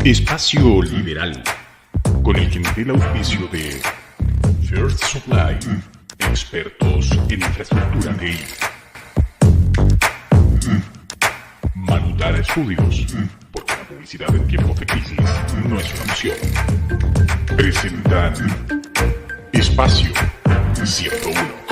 Espacio Liberal, con el gentil auspicio de First Supply, expertos en infraestructura TI. Manutar Estudios, porque la publicidad en tiempos de crisis no es una opción. Presentan Espacio 101.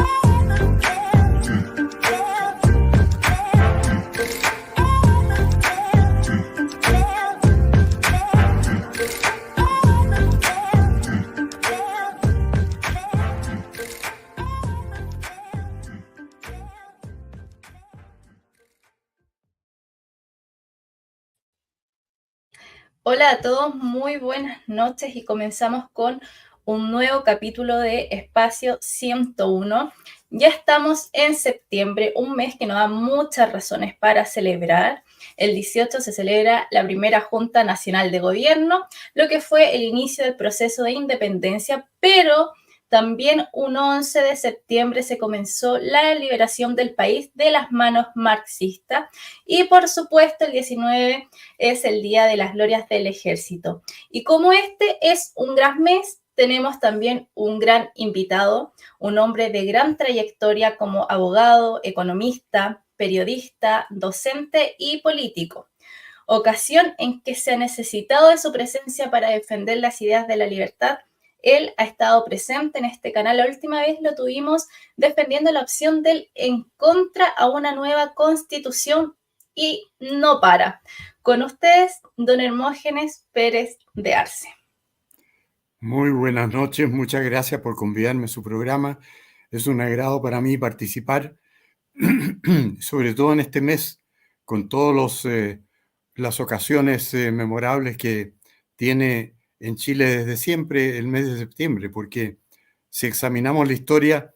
Hola a todos, muy buenas noches y comenzamos con un nuevo capítulo de Espacio 101. Ya estamos en septiembre, un mes que nos da muchas razones para celebrar. El 18 se celebra la primera Junta Nacional de Gobierno, lo que fue el inicio del proceso de independencia, pero también un 11 de septiembre se comenzó la liberación del país de las manos marxistas y por supuesto el 19 es el Día de las Glorias del Ejército. Y como este es un gran mes, tenemos también un gran invitado, un hombre de gran trayectoria como abogado, economista, periodista, docente y político. Ocasión en que se ha necesitado de su presencia para defender las ideas de la libertad. Él ha estado presente en este canal. La última vez lo tuvimos defendiendo la opción del en contra a una nueva constitución y no para. Con ustedes, don Hermógenes Pérez de Arce. Muy buenas noches, muchas gracias por convidarme a su programa. Es un agrado para mí participar, sobre todo en este mes, con todas las ocasiones memorables que tiene en Chile desde siempre el mes de septiembre, porque si examinamos la historia,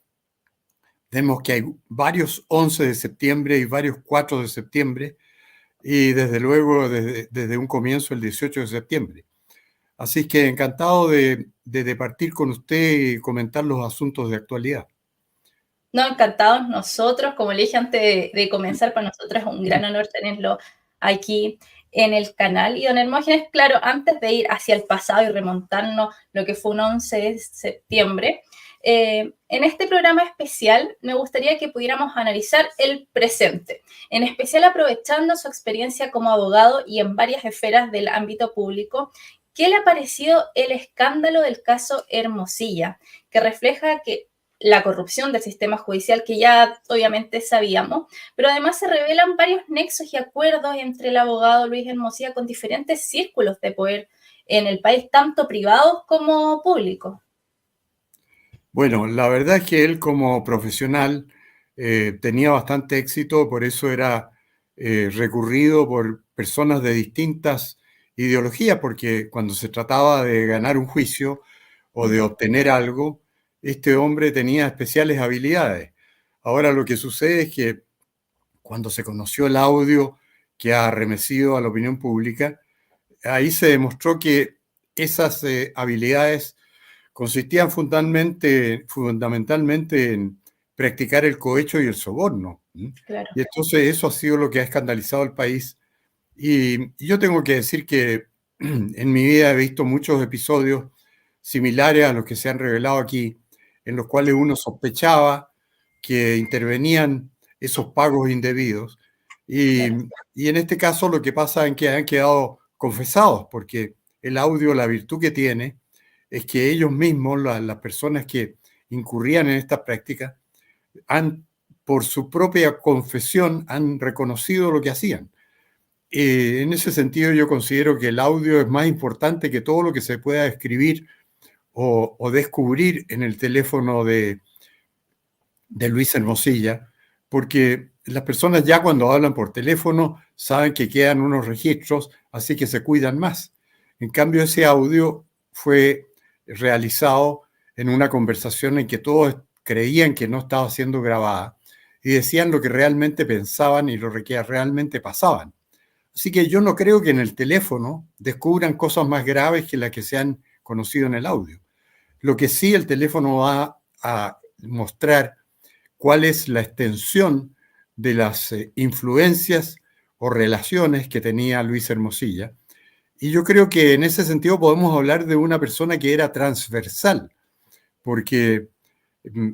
vemos que hay varios 11 de septiembre y varios 4 de septiembre, y desde luego desde un comienzo el 18 de septiembre. Así que encantado de partir con usted y comentar los asuntos de actualidad. No, encantados nosotros. Como le dije antes de comenzar, para nosotros es un gran honor tenerlo aquí en el canal. Y don Hermógenes, claro, antes de ir hacia el pasado y remontarnos lo que fue un 11 de septiembre, en este programa especial me gustaría que pudiéramos analizar el presente, en especial aprovechando su experiencia como abogado y en varias esferas del ámbito público. ¿Qué le ha parecido el escándalo del caso Hermosilla, que refleja que la corrupción del sistema judicial, que ya obviamente sabíamos, pero además se revelan varios nexos y acuerdos entre el abogado Luis Hermosilla con diferentes círculos de poder en el país, tanto privados como públicos? Bueno, la verdad es que él como profesional tenía bastante éxito, por eso era recurrido por personas de distintas ideologías, porque cuando se trataba de ganar un juicio o de obtener algo, este hombre tenía especiales habilidades. Ahora lo que sucede es que cuando se conoció el audio que ha arremetido a la opinión pública, ahí se demostró que esas habilidades consistían fundamentalmente en practicar el cohecho y el soborno. Claro. Y entonces eso ha sido lo que ha escandalizado al país. Y yo tengo que decir que en mi vida he visto muchos episodios similares a los que se han revelado aquí, en los cuales uno sospechaba que intervenían esos pagos indebidos. Y, Claro. y en este caso lo que pasa es que han quedado confesados, porque el audio, la virtud que tiene, es que ellos mismos, las personas que incurrían en esta práctica, por su propia confesión, han reconocido lo que hacían. En ese sentido, yo considero que el audio es más importante que todo lo que se pueda escribir o descubrir en el teléfono de Luis Hermosilla, porque las personas ya cuando hablan por teléfono saben que quedan unos registros, así que se cuidan más. En cambio, ese audio fue realizado en una conversación en que todos creían que no estaba siendo grabada y decían lo que realmente pensaban y lo que realmente pasaban. Así que yo no creo que en el teléfono descubran cosas más graves que las que se han conocido en el audio. Lo que sí el teléfono va a mostrar cuál es la extensión de las influencias o relaciones que tenía Luis Hermosilla Y yo creo que en ese sentido podemos hablar de una persona que era transversal, porque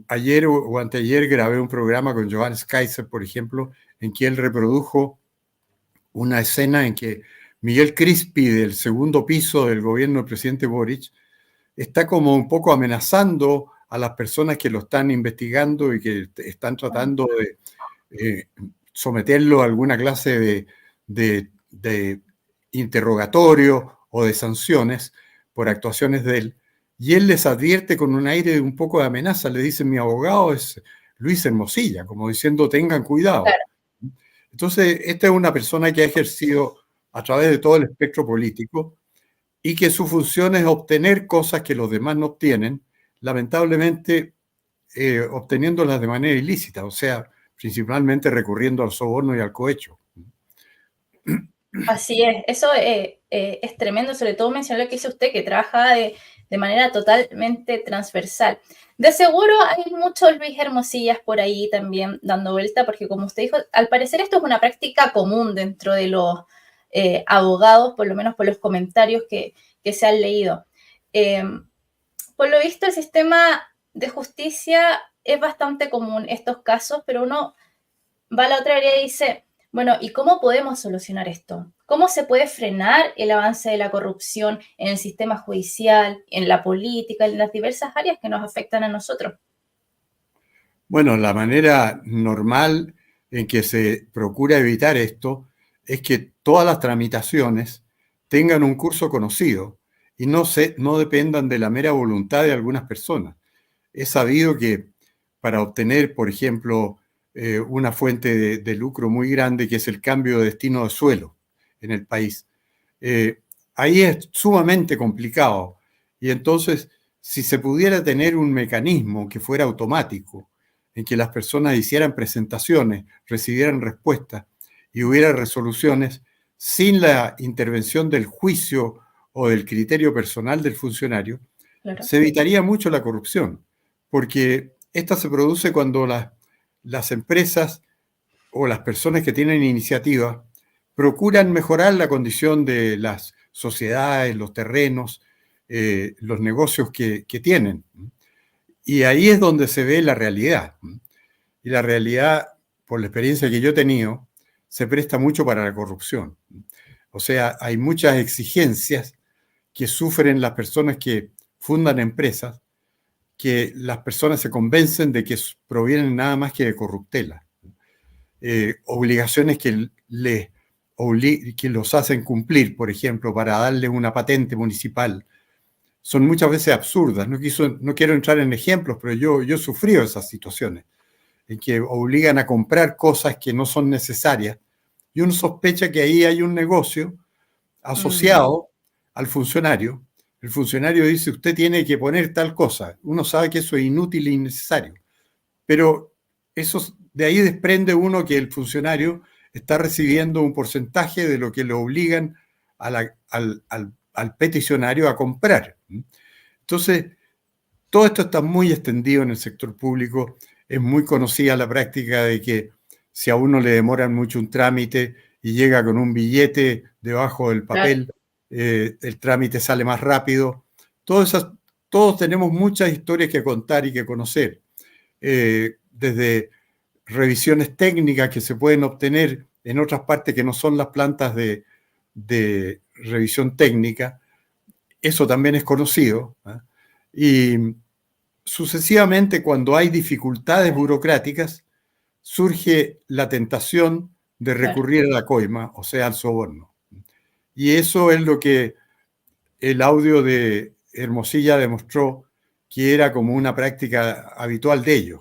ayer o anteayer grabé un programa con Johannes Kaiser, por ejemplo, en que él reprodujo una escena en que Miguel Crispi, del segundo piso del gobierno del presidente Boric, está como un poco amenazando a las personas que lo están investigando y que están tratando de someterlo a alguna clase de interrogatorio o de sanciones por actuaciones de él. Y él les advierte con un aire de un poco de amenaza, le dice: mi abogado es Luis Hermosilla, como diciendo, tengan cuidado. Claro. Entonces, esta es una persona que ha ejercido a través de todo el espectro político y que su función es obtener cosas que los demás no obtienen, lamentablemente obteniéndolas de manera ilícita, o sea, principalmente recurriendo al soborno y al cohecho. Así es, eso es tremendo, sobre todo mencionar lo que dice usted, que trabaja de manera totalmente transversal. De seguro hay muchos Luis Hermosillas por ahí también dando vuelta, porque como usted dijo, al parecer esto es una práctica común dentro de los abogados, por lo menos por los comentarios que se han leído. Por lo visto, el sistema de justicia es bastante común estos casos, pero uno va a la otra área y dice, bueno, ¿y cómo podemos solucionar esto? ¿Cómo se puede frenar el avance de la corrupción en el sistema judicial, en la política, en las diversas áreas que nos afectan a nosotros? Bueno, la manera normal en que se procura evitar esto es que todas las tramitaciones tengan un curso conocido y no dependan de la mera voluntad de algunas personas. Es sabido que para obtener, por ejemplo, una fuente de lucro muy grande, que es el cambio de destino de suelo en el país, ahí es sumamente complicado. Y entonces, si se pudiera tener un mecanismo que fuera automático, en que las personas hicieran presentaciones, recibieran respuestas y hubiera resoluciones sin la intervención del juicio o del criterio personal del funcionario, Claro. se evitaría mucho la corrupción, porque esta se produce cuando las empresas o las personas que tienen iniciativa procuran mejorar la condición de las sociedades, los terrenos, los negocios que tienen. Y ahí es donde se ve la realidad. Y la realidad, por la experiencia que yo he tenido, se presta mucho para la corrupción. O sea, hay muchas exigencias que sufren las personas que fundan empresas, que las personas se convencen de que provienen nada más que de corruptela. Obligaciones que los hacen cumplir, por ejemplo, para darles una patente municipal, son muchas veces absurdas. No quiero entrar en ejemplos, pero yo he sufrido esas situaciones en que obligan a comprar cosas que no son necesarias y uno sospecha que ahí hay un negocio asociado al funcionario. El funcionario dice, usted tiene que poner tal cosa. Uno sabe que eso es inútil e innecesario, pero de ahí desprende uno que el funcionario está recibiendo un porcentaje de lo que le obligan al peticionario a comprar. Entonces, todo esto está muy extendido en el sector público. Es muy conocida la práctica de que si a uno le demoran mucho un trámite y llega con un billete debajo del papel, el trámite sale más rápido. Todos tenemos muchas historias que contar y que conocer. Desde revisiones técnicas que se pueden obtener en otras partes que no son las plantas de revisión técnica, eso también es conocido. Y sucesivamente, cuando hay dificultades burocráticas, surge la tentación de recurrir a la coima, o sea, al soborno. Y eso es lo que el audio de Hermosilla demostró que era como una práctica habitual de ellos,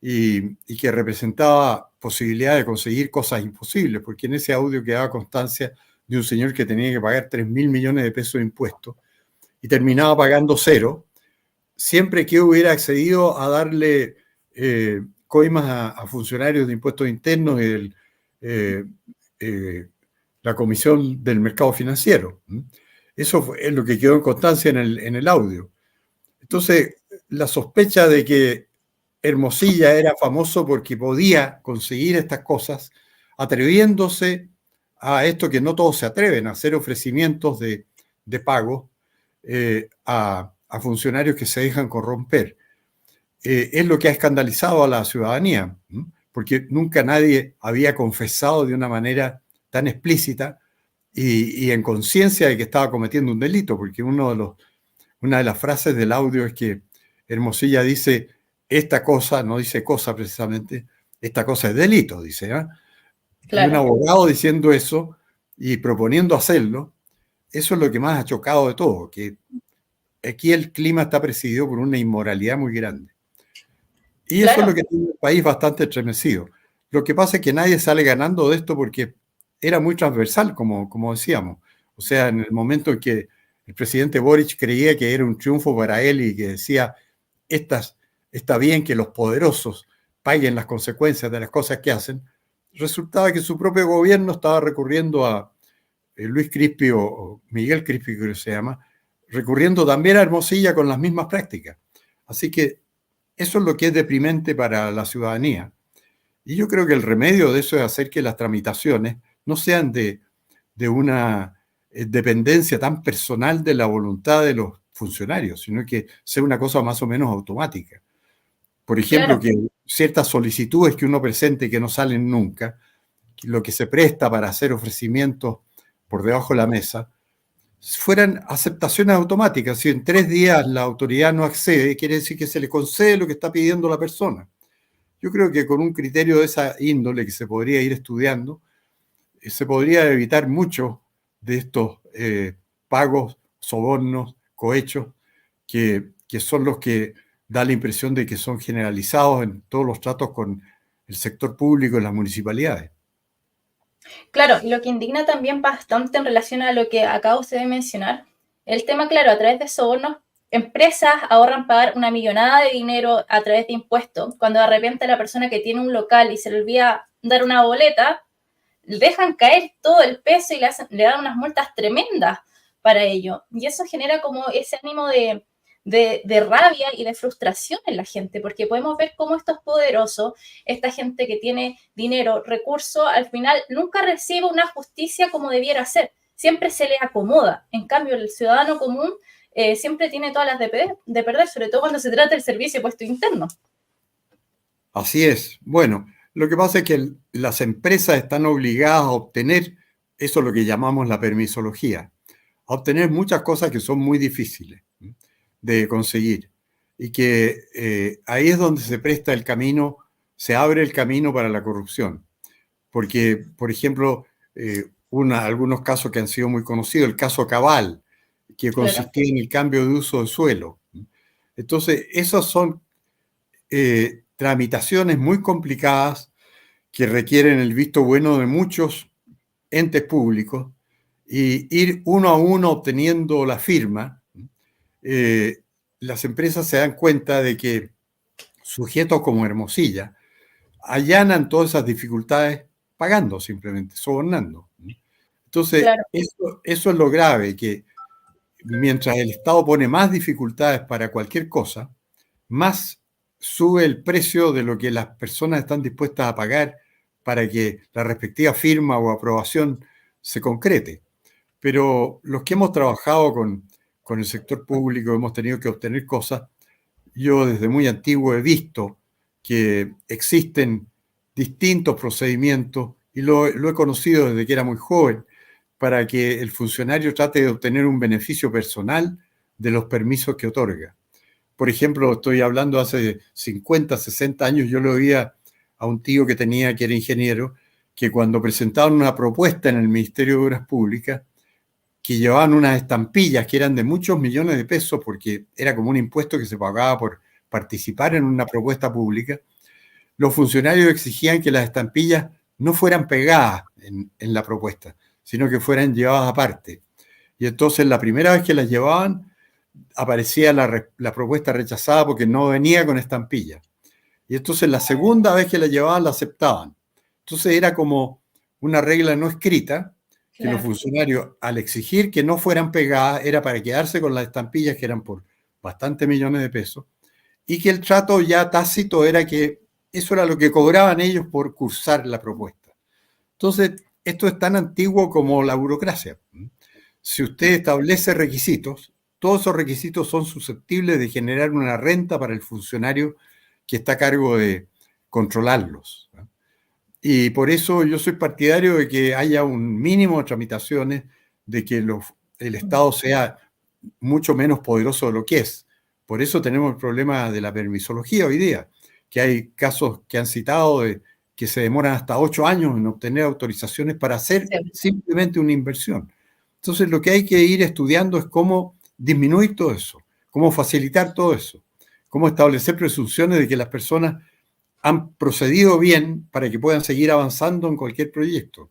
y que representaba posibilidad de conseguir cosas imposibles, porque en ese audio quedaba constancia de un señor que tenía que pagar 3.000 millones de pesos de impuestos y terminaba pagando cero, siempre que hubiera accedido a darle coimas a funcionarios de impuestos internos y la Comisión del Mercado Financiero. Eso es lo que quedó en constancia en el audio. Entonces, la sospecha de que Hermosilla era famoso porque podía conseguir estas cosas, atreviéndose a esto que no todos se atreven a hacer ofrecimientos de pago a funcionarios que se dejan corromper. Es lo que ha escandalizado a la ciudadanía, ¿no? Porque nunca nadie había confesado de una manera tan explícita y en conciencia de que estaba cometiendo un delito, porque una de las frases del audio es que Hermosilla dice, esta cosa, no dice cosa precisamente, esta cosa es delito, dice, ¿eh? Y un Claro, abogado diciendo eso y proponiendo hacerlo, eso es lo que más ha chocado de todo, que aquí el clima está presidido por una inmoralidad muy grande. Y eso es lo claro, que tiene el país bastante estremecido. Lo que pasa es que nadie sale ganando de esto porque era muy transversal, como decíamos. O sea, en el momento en que el presidente Boric creía que era un triunfo para él y que decía, está bien que los poderosos paguen las consecuencias de las cosas que hacen, resultaba que su propio gobierno estaba recurriendo a Luis Crispi o Miguel Crispi, creo que se llama, recurriendo también a Hermosilla con las mismas prácticas. Así que eso es lo que es deprimente para la ciudadanía. Y yo creo que el remedio de eso es hacer que las tramitaciones no sean de una dependencia tan personal de la voluntad de los funcionarios, sino que sea una cosa más o menos automática. Por ejemplo, claro. que ciertas solicitudes que uno presente y que no salen nunca, lo que se presta para hacer ofrecimientos por debajo de la mesa, fueran aceptaciones automáticas. Si en 3 días la autoridad no accede, quiere decir que se le concede lo que está pidiendo la persona. Yo creo que con un criterio de esa índole que se podría ir estudiando, se podría evitar muchos de estos pagos, sobornos, cohechos, que son los que da la impresión de que son generalizados en todos los tratos con el sector público y las municipalidades. Claro, y lo que indigna también bastante en relación a lo que acaba usted de mencionar, el tema, claro, a través de sobornos, empresas ahorran pagar una millonada de dinero a través de impuestos, cuando de repente la persona que tiene un local y se le olvida dar una boleta, dejan caer todo el peso y le dan unas multas tremendas para ello. Y eso genera como ese ánimo de rabia y de frustración en la gente, porque podemos ver cómo estos poderosos, esta gente que tiene dinero, recursos, al final nunca recibe una justicia como debiera ser, siempre se le acomoda. En cambio, el ciudadano común siempre tiene todas las de perder, sobre todo cuando se trata del servicio de puesto interno. Así es. Bueno, lo que pasa es que las empresas están obligadas a obtener, eso es lo que llamamos la permisología, a obtener muchas cosas que son muy difíciles de conseguir y que ahí es donde se presta el camino, se abre el camino para la corrupción. Porque, por ejemplo, algunos casos que han sido muy conocidos, el caso Cabal, que Claro, consistía en el cambio de uso de suelo. Entonces, esas son tramitaciones muy complicadas que requieren el visto bueno de muchos entes públicos y ir uno a uno obteniendo la firma. Las empresas se dan cuenta de que sujetos como Hermosilla allanan todas esas dificultades pagando simplemente, sobornando. Entonces, claro. eso es lo grave, que mientras el Estado pone más dificultades para cualquier cosa, más sube el precio de lo que las personas están dispuestas a pagar para que la respectiva firma o aprobación se concrete. Pero los que hemos trabajado con el sector público, hemos tenido que obtener cosas, yo desde muy antiguo he visto que existen distintos procedimientos y lo he conocido desde que era muy joven para que el funcionario trate de obtener un beneficio personal de los permisos que otorga. Por ejemplo, estoy hablando hace 50, 60 años, yo le oía a un tío que era ingeniero, que cuando presentaban una propuesta en el Ministerio de Obras Públicas, que llevaban unas estampillas que eran de muchos millones de pesos, porque era como un impuesto que se pagaba por participar en una propuesta pública, los funcionarios exigían que las estampillas no fueran pegadas en la propuesta, sino que fueran llevadas aparte. Y entonces la primera vez que las llevaban, aparecía la propuesta rechazada porque no venía con estampilla. Y entonces la segunda vez que la llevaban, la aceptaban. Entonces era como una regla no escrita, que los Claro. funcionarios, al exigir que no fueran pegadas, era para quedarse con las estampillas que eran por bastantes millones de pesos, y que el trato ya tácito era que eso era lo que cobraban ellos por cursar la propuesta. Entonces, esto es tan antiguo como la burocracia. Si usted establece requisitos, todos esos requisitos son susceptibles de generar una renta para el funcionario que está a cargo de controlarlos. Y por eso yo soy partidario de que haya un mínimo de tramitaciones, de que el Estado sea mucho menos poderoso de lo que es. Por eso tenemos el problema de la permisología hoy día, que hay casos que han citado de que se demoran hasta 8 años en obtener autorizaciones para hacer Sí. simplemente una inversión. Entonces, lo que hay que ir estudiando es cómo disminuir todo eso, cómo facilitar todo eso, cómo establecer presunciones de que las personas han procedido bien para que puedan seguir avanzando en cualquier proyecto.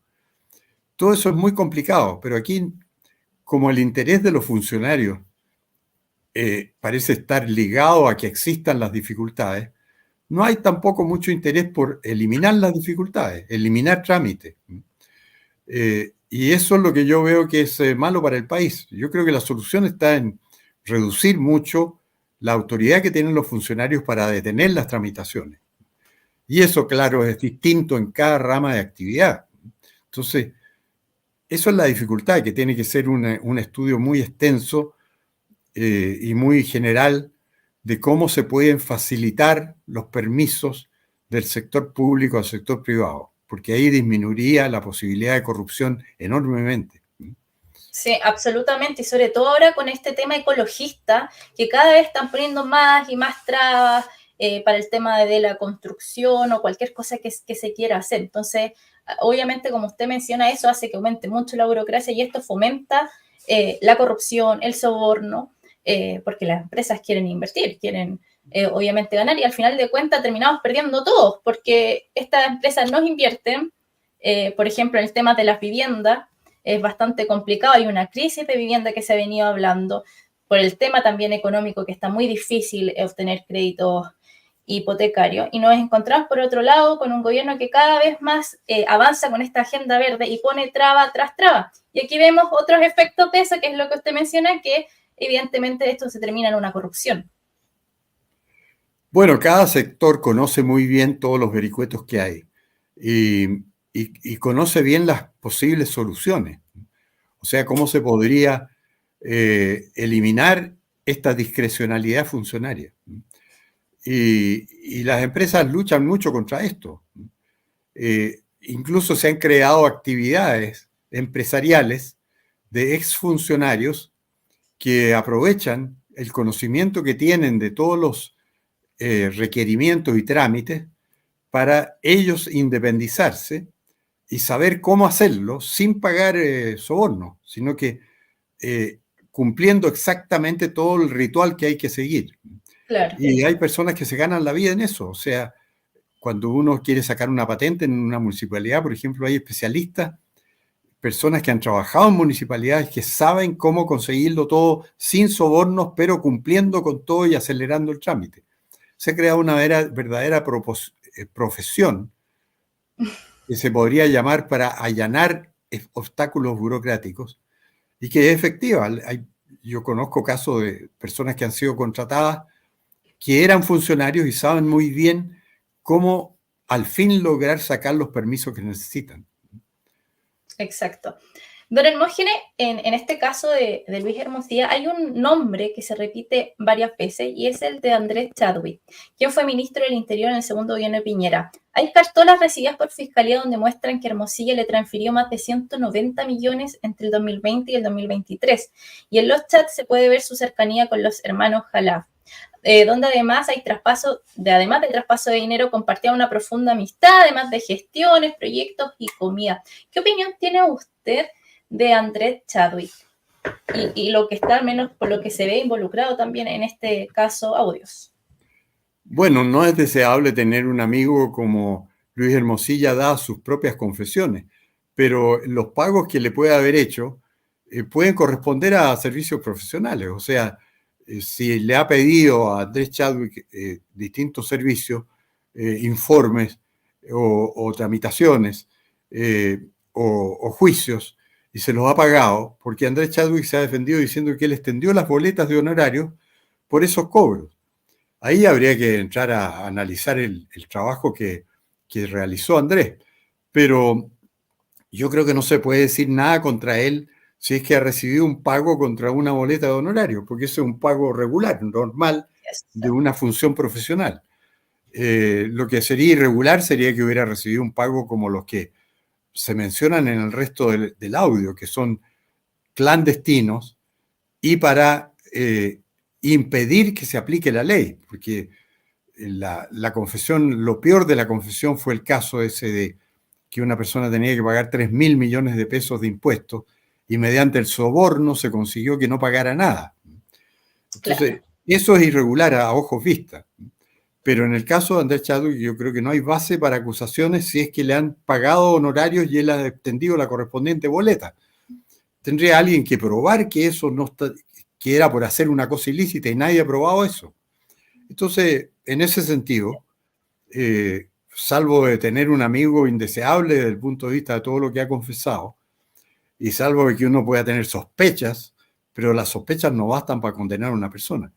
Todo eso es muy complicado, pero aquí, como el interés de los funcionarios parece estar ligado a que existan las dificultades, no hay tampoco mucho interés por eliminar las dificultades, eliminar trámites. Y eso es lo que yo veo que es malo para el país. Yo creo que la solución está en reducir mucho la autoridad que tienen los funcionarios para detener las tramitaciones. Y eso, claro, es distinto en cada rama de actividad. Entonces, eso es la dificultad, que tiene que ser un estudio muy extenso y muy general de cómo se pueden facilitar los permisos del sector público al sector privado, porque ahí disminuiría la posibilidad de corrupción enormemente. Sí, absolutamente, y sobre todo ahora con este tema ecologista, que cada vez están poniendo más y más trabas para el tema de la construcción o cualquier cosa que se quiera hacer. Entonces, obviamente, como usted menciona, eso hace que aumente mucho la burocracia y esto fomenta la corrupción, el soborno, porque las empresas quieren invertir, quieren obviamente ganar y al final de cuentas terminamos perdiendo todos, porque estas empresas nos invierten, por ejemplo, en el tema de las viviendas, es bastante complicado, hay una crisis de vivienda que se ha venido hablando, por el tema también económico que está muy difícil obtener créditos hipotecarios, y nos encontramos por otro lado con un gobierno que cada vez más avanza con esta agenda verde y pone traba tras traba. Y aquí vemos otros efectos de eso, que es lo que usted menciona, que evidentemente esto se termina en una corrupción. Bueno, cada sector conoce muy bien todos los vericuetos que hay y conoce bien las posibles soluciones. O sea, cómo se podría eliminar esta discrecionalidad funcionaria. Y las empresas luchan mucho contra esto. Incluso se han creado actividades empresariales de exfuncionarios que aprovechan el conocimiento que tienen de todos los requerimientos y trámites para ellos independizarse y saber cómo hacerlo sin pagar soborno, sino que cumpliendo exactamente todo el ritual que hay que seguir. Claro. Y hay personas que se ganan la vida en eso. O sea, cuando uno quiere sacar una patente en una municipalidad, por ejemplo, hay especialistas, personas que han trabajado en municipalidades que saben cómo conseguirlo todo sin sobornos, pero cumpliendo con todo y acelerando el trámite. Se ha creado una verdadera profesión que se podría llamar para allanar obstáculos burocráticos y que es efectiva. Yo conozco casos de personas que han sido contratadas que eran funcionarios y saben muy bien cómo al fin lograr sacar los permisos que necesitan. Exacto. Don Hermógenes, en este caso de Luis Hermosilla, hay un nombre que se repite varias veces y es el de Andrés Chadwick, quien fue ministro del Interior en el segundo gobierno de Piñera. Hay cartolas recibidas por Fiscalía donde muestran que Hermosilla le transfirió más de 190 millones entre el 2020 y el 2023. Y en los chats se puede ver su cercanía con los hermanos Jalaf, donde además hay además del traspaso de dinero, compartían una profunda amistad, además de gestiones, proyectos y comida. ¿Qué opinión tiene usted de Andrés Chadwick y lo que está, al menos por lo que se ve, involucrado también en este caso Audios? Bueno, no es deseable tener un amigo como Luis Hermosilla, da sus propias confesiones, pero los pagos que le puede haber hecho pueden corresponder a servicios profesionales. O sea, si le ha pedido a Andrés Chadwick distintos servicios, informes o tramitaciones o juicios, y se los ha pagado, porque Andrés Chadwick se ha defendido diciendo que él extendió las boletas de honorarios por esos cobros. Ahí habría que entrar a analizar el trabajo que realizó Andrés. Pero Yo creo que no se puede decir nada contra él si es que ha recibido un pago contra una boleta de honorario, porque eso es un pago regular, normal, de una función profesional. Lo que sería irregular sería que hubiera recibido un pago como los que se mencionan en el resto del audio, que son clandestinos y para impedir que se aplique la ley, porque la confesión, lo peor de la confesión fue el caso ese de que una persona tenía que pagar 3.000 millones de pesos de impuestos y mediante el soborno se consiguió que no pagara nada. Entonces, Claro. eso es irregular a ojos vistas. Pero en el caso de Andrés Chadwick, yo creo que no hay base para acusaciones si es que le han pagado honorarios y él ha extendido la correspondiente boleta. Tendría alguien que probar que eso no está, que era por hacer una cosa ilícita y nadie ha probado eso. Entonces, en ese sentido, salvo de tener un amigo indeseable desde el punto de vista de todo lo que ha confesado, y salvo de que uno pueda tener sospechas, pero las sospechas no bastan para condenar a una persona.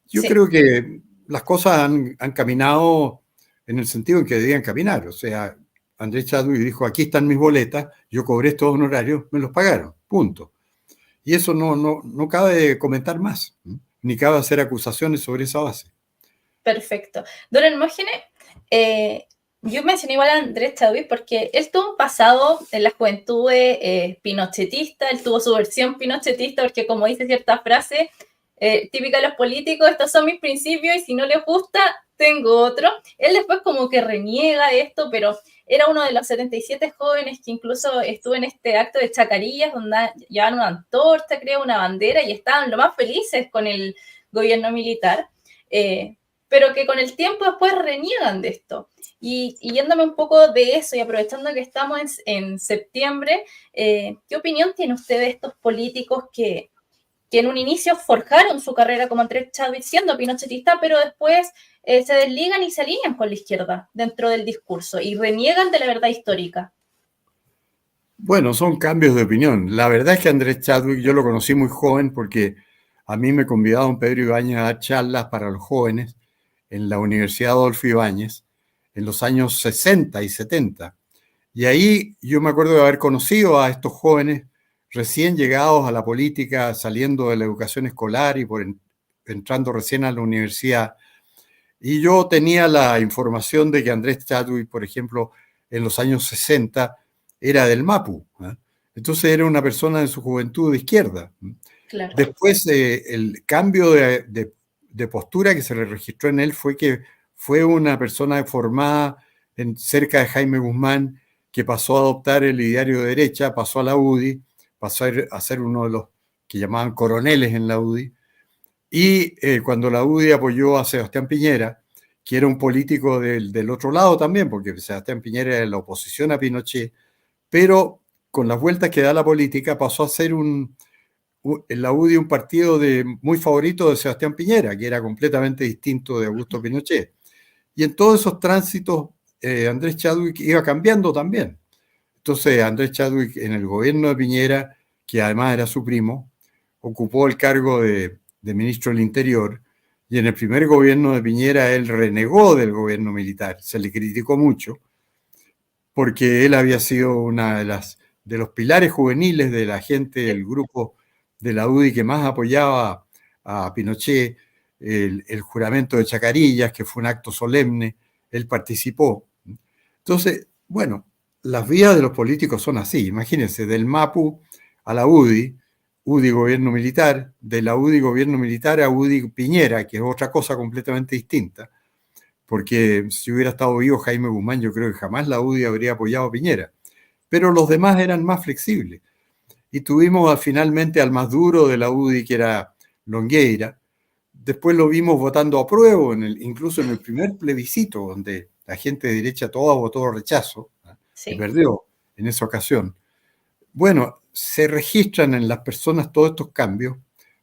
Yo Sí, creo que las cosas han caminado en el sentido en que debían caminar. O sea, Andrés Chadwick dijo, aquí están mis boletas, yo cobré estos honorarios, me los pagaron, punto. Y eso no cabe comentar más, ni cabe hacer acusaciones sobre esa base. perfecto. Don Hermógenes, yo mencioné igual a Andrés Chadwick porque él tuvo un pasado en la juventud pinochetista, él tuvo su versión pinochetista porque como dice cierta frase típica de los políticos, estos son mis principios y si no les gusta, tengo otro. Él después como que reniega de esto, pero era uno de los 77 jóvenes que incluso estuvo en este acto de Chacarillas, donde llevaban una antorcha, creo, una bandera, y estaban lo más felices con el gobierno militar, pero que con el tiempo después reniegan de esto. Y yéndome un poco de eso y aprovechando que estamos en septiembre, ¿qué opinión tiene usted de estos políticos que en un inicio forjaron su carrera como Andrés Chadwick siendo pinochetista, pero después se desligan y se alinean con la izquierda dentro del discurso y reniegan de la verdad histórica? Bueno, son cambios de opinión. La verdad es que Andrés Chadwick yo lo conocí muy joven porque a mí me convidaron Pedro Ibáñez a dar charlas para los jóvenes en la Universidad Adolfo Ibáñez en los años 60 y 70. Y ahí yo me acuerdo de haber conocido a estos jóvenes recién llegados a la política, saliendo de la educación escolar y entrando recién a la universidad. Y yo tenía la información de que Andrés Chadwick, por ejemplo, en los años 60 era del MAPU. Entonces era una persona en su juventud de izquierda. Claro. Después el cambio de postura que se le registró en él fue que fue una persona formada cerca de Jaime Guzmán, que pasó a adoptar el ideario de derecha, pasó a la UDI, pasó a ser uno de los que llamaban coroneles en la UDI, y cuando la UDI apoyó a Sebastián Piñera, que era un político del otro lado también, porque Sebastián Piñera era la oposición a Pinochet, pero con las vueltas que da la política pasó a ser en la UDI un partido muy favorito de Sebastián Piñera, que era completamente distinto de Augusto Pinochet. Y en todos esos tránsitos, Andrés Chadwick iba cambiando también. Entonces, Andrés Chadwick en el gobierno de Piñera, que además era su primo, ocupó el cargo de ministro del Interior, y en el primer gobierno de Piñera él renegó del gobierno militar, se le criticó mucho, porque él había sido una de los pilares juveniles de la gente del grupo de la UDI que más apoyaba a Pinochet, el juramento de Chacarillas, que fue un acto solemne, él participó. Entonces, bueno, las vías de los políticos son así, imagínense, del MAPU a la UDI, UDI gobierno militar, de la UDI gobierno militar a UDI Piñera, que es otra cosa completamente distinta, porque si hubiera estado vivo Jaime Guzmán, yo creo que jamás la UDI habría apoyado a Piñera, pero los demás eran más flexibles. Y tuvimos finalmente al más duro de la UDI, que era Longueira. Después lo vimos votando a prueba, incluso en el primer plebiscito, donde la gente de derecha toda votó rechazo, y perdió en esa ocasión. Bueno, se registran en las personas todos estos cambios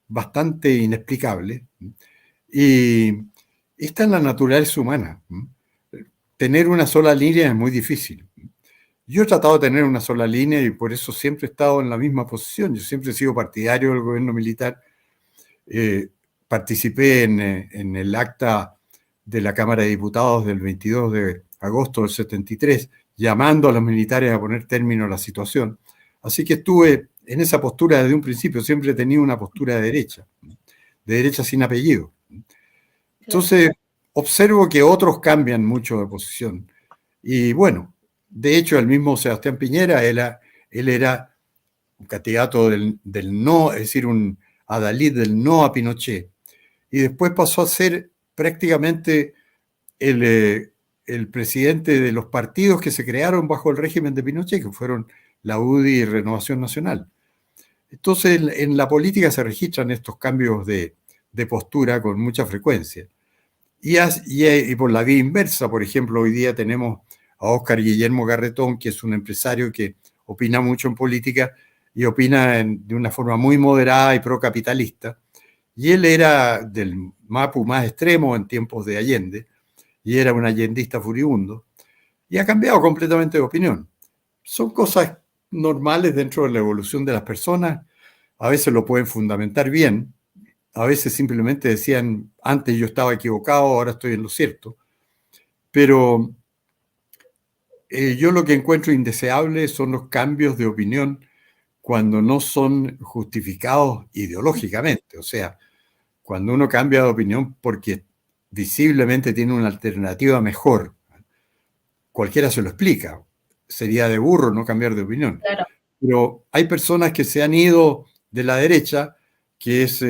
bastante inexplicables, y está en la naturaleza humana. Tener una sola línea es muy difícil. Yo he tratado de tener una sola línea y por eso siempre he estado en la misma posición. Yo siempre he sido partidario del gobierno militar. Participé en el acta de la Cámara de Diputados del 22 de agosto del 73 llamando a los militares a poner término a la situación. Así que estuve en esa postura desde un principio, siempre he tenido una postura de derecha sin apellido. Entonces, observo que otros cambian mucho de posición. Y bueno, de hecho, el mismo Sebastián Piñera, él era un candidato del no, es decir, un adalid del no a Pinochet. Y después pasó a ser prácticamente el presidente de los partidos que se crearon bajo el régimen de Pinochet, que fueron la UDI y Renovación Nacional. Entonces, en la política se registran estos cambios de postura con mucha frecuencia. Y por la vía inversa, por ejemplo, hoy día tenemos a Óscar Guillermo Garretón, que es un empresario que opina mucho en política y opina de una forma muy moderada y procapitalista. Y él era del Mapu más extremo en tiempos de Allende, y era un allendista furibundo, y ha cambiado completamente de opinión. Son cosas normales dentro de la evolución de las personas, a veces lo pueden fundamentar bien, a veces simplemente decían, antes yo estaba equivocado, ahora estoy en lo cierto, pero yo lo que encuentro indeseable son los cambios de opinión cuando no son justificados ideológicamente, o sea, cuando uno cambia de opinión porque visiblemente tiene una alternativa mejor, cualquiera se lo explica, sería de burro no cambiar de opinión. Claro. Pero hay personas que se han ido de la derecha, que es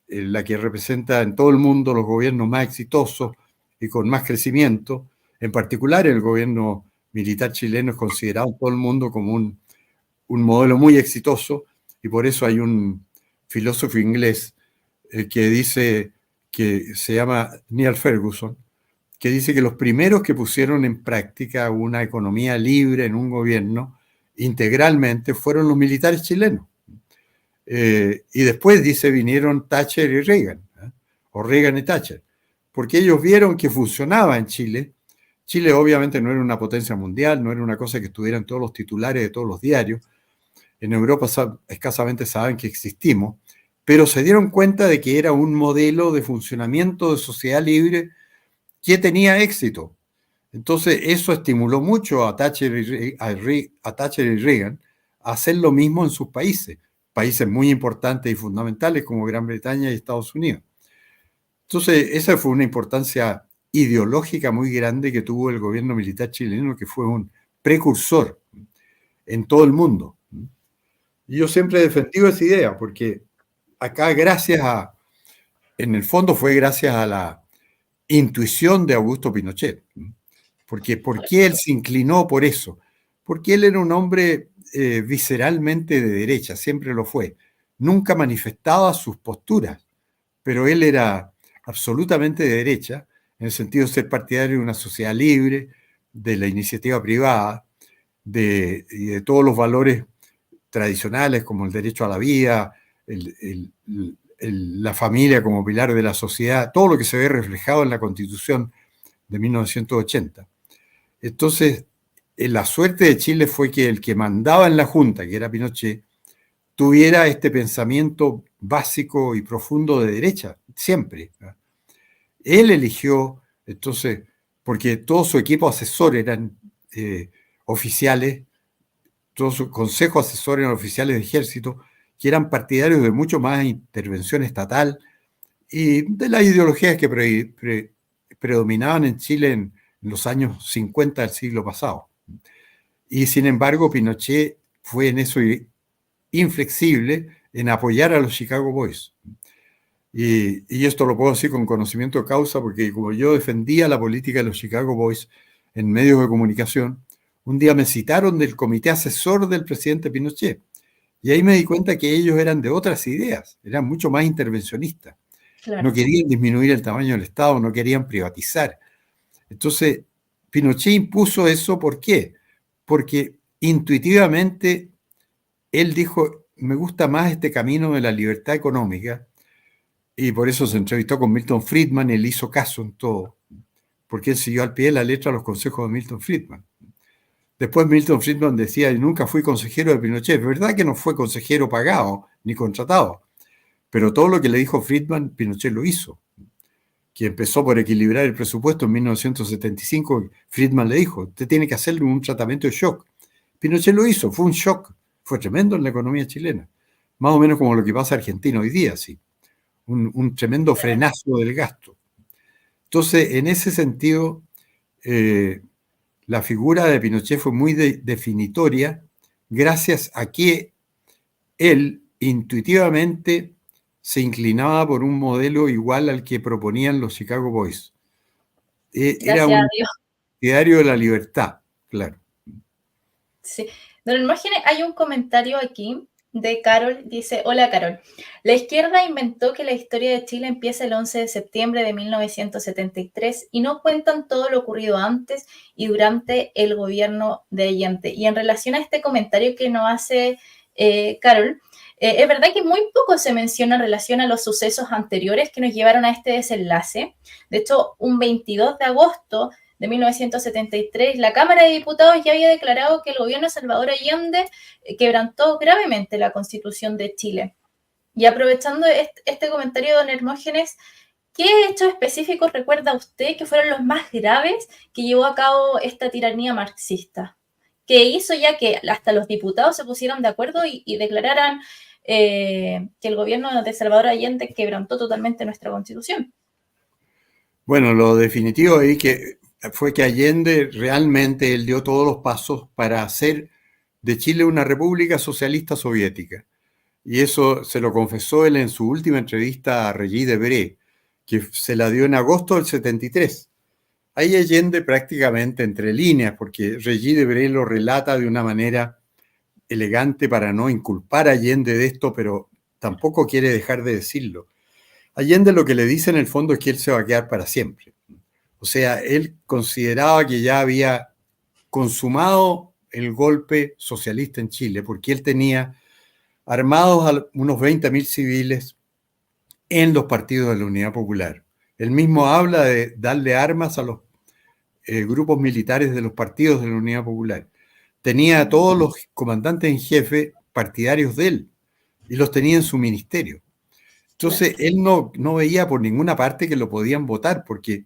la que representa en todo el mundo los gobiernos más exitosos y con más crecimiento. En particular, el gobierno militar chileno es considerado en todo el mundo como un modelo muy exitoso, y por eso hay un filósofo inglés que dice, que se llama Neil Ferguson, que dice que los primeros que pusieron en práctica una economía libre en un gobierno integralmente fueron los militares chilenos. Y después, dice, vinieron Thatcher y Reagan, o Reagan y Thatcher, porque ellos vieron que funcionaba en Chile. Chile obviamente no era una potencia mundial, no era una cosa que estuviera en todos los titulares de todos los diarios. En Europa escasamente saben que existimos, pero se dieron cuenta de que era un modelo de funcionamiento de sociedad libre que tenía éxito. Entonces eso estimuló mucho a Thatcher y Reagan a hacer lo mismo en sus países muy importantes y fundamentales como Gran Bretaña y Estados Unidos. Entonces esa fue una importancia ideológica muy grande que tuvo el gobierno militar chileno, que fue un precursor en todo el mundo. Y yo siempre he defendido esa idea, porque acá en el fondo fue gracias a la intuición de Augusto Pinochet. Porque ¿por qué él se inclinó por eso? Porque él era un hombre visceralmente de derecha, siempre lo fue. Nunca manifestaba sus posturas, pero él era absolutamente de derecha, en el sentido de ser partidario de una sociedad libre, de la iniciativa privada, y de todos los valores tradicionales como el derecho a la vida, la familia como pilar de la sociedad, todo lo que se ve reflejado en la Constitución de 1980. Entonces, la suerte de Chile fue que el que mandaba en la Junta, que era Pinochet, tuviera este pensamiento básico y profundo de derecha, siempre. Él eligió, entonces, porque todo su equipo asesor eran oficiales, todo su consejo asesor eran oficiales de ejército, que eran partidarios de mucho más intervención estatal y de las ideologías que predominaban en Chile en los años 50 del siglo pasado. Y sin embargo, Pinochet fue en eso inflexible en apoyar a los Chicago Boys. Y esto lo puedo decir con conocimiento de causa, porque como yo defendía la política de los Chicago Boys en medios de comunicación, un día me citaron del comité asesor del presidente Pinochet. Y ahí me di cuenta que ellos eran de otras ideas, eran mucho más intervencionistas. Claro. No querían disminuir el tamaño del Estado, no querían privatizar. Entonces, Pinochet impuso eso, ¿por qué? Porque intuitivamente él dijo, me gusta más este camino de la libertad económica, y por eso se entrevistó con Milton Friedman y él hizo caso en todo, porque él siguió al pie de la letra los consejos de Milton Friedman. Después Milton Friedman decía, nunca fui consejero de Pinochet. Es verdad que no fue consejero pagado ni contratado, pero todo lo que le dijo Friedman, Pinochet lo hizo. que empezó por equilibrar el presupuesto en 1975, Friedman le dijo, usted tiene que hacerle un tratamiento de shock. Pinochet lo hizo, fue un shock, fue tremendo en la economía chilena, más o menos como lo que pasa en Argentina hoy día, sí, un tremendo frenazo del gasto. Entonces, en ese sentido, la figura de Pinochet fue muy definitoria gracias a que él intuitivamente se inclinaba por un modelo igual al que proponían los Chicago Boys. Era Gracias a un Dios. partidario de la libertad, claro. Sí. Don Hermógenes, hay un comentario aquí de Carol, dice, hola Carol, la izquierda inventó que la historia de Chile empieza el 11 de septiembre de 1973 y no cuentan todo lo ocurrido antes y durante el gobierno de Allende. Y en relación a este comentario que nos hace Carol, es verdad que muy poco se menciona en relación a los sucesos anteriores que nos llevaron a este desenlace. De hecho, un 22 de agosto de 1973, la Cámara de Diputados ya había declarado que el gobierno de Salvador Allende quebrantó gravemente la Constitución de Chile. Y aprovechando este comentario de don Hermógenes, ¿qué hechos específicos recuerda usted que fueron los más graves que llevó a cabo esta tiranía marxista? Que hizo ya que hasta los diputados se pusieran de acuerdo y declararan que el gobierno de Salvador Allende quebrantó totalmente nuestra Constitución. Bueno, lo definitivo ahí fue que Allende realmente él dio todos los pasos para hacer de Chile una república socialista soviética. Y eso se lo confesó él en su última entrevista a Regis Debray, que se la dio en agosto del 73. Ahí Allende prácticamente entre líneas, porque Regis Debray lo relata de una manera elegante para no inculpar a Allende de esto, pero tampoco quiere dejar de decirlo. Allende lo que le dice en el fondo es que él se va a quedar para siempre. O sea, él consideraba que ya había consumado el golpe socialista en Chile, porque él tenía armados a unos 20.000 civiles en los partidos de la Unidad Popular. Él mismo habla de darle armas a los grupos militares de los partidos de la Unidad Popular. Tenía a todos los comandantes en jefe partidarios de él y los tenía en su ministerio. Entonces, él no veía por ninguna parte que lo podían votar, porque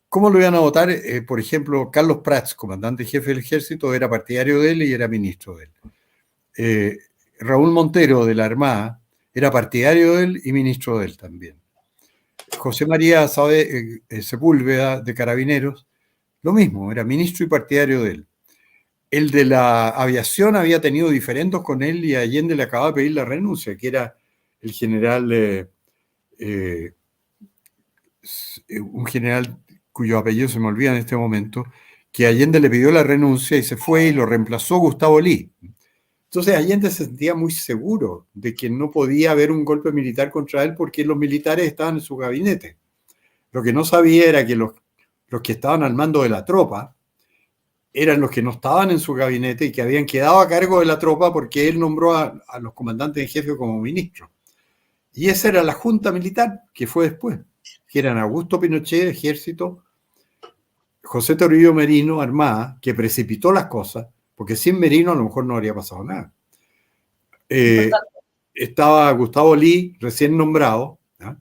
¿cómo lo iban a votar? Por ejemplo, Carlos Prats, comandante jefe del ejército, era partidario de él y era ministro de él. Raúl Montero, de la Armada, era partidario de él y ministro de él también. José María Sepúlveda, de Carabineros, lo mismo, era ministro y partidario de él. El de la aviación había tenido diferendos con él y Allende le acababa de pedir la renuncia, que era el general, un general cuyo apellido se me olvida en este momento, que Allende le pidió la renuncia y se fue y lo reemplazó Gustavo Lee. Entonces Allende se sentía muy seguro de que no podía haber un golpe militar contra él porque los militares estaban en su gabinete. Lo que no sabía era que los que estaban al mando de la tropa eran los que no estaban en su gabinete y que habían quedado a cargo de la tropa porque él nombró a los comandantes en jefe como ministros. Y esa era la junta militar que fue después, que eran Augusto Pinochet, ejército, José Toribio Merino, Armada, que precipitó las cosas, porque sin Merino a lo mejor no habría pasado nada. Estaba Gustavo Lee, recién nombrado, ¿no?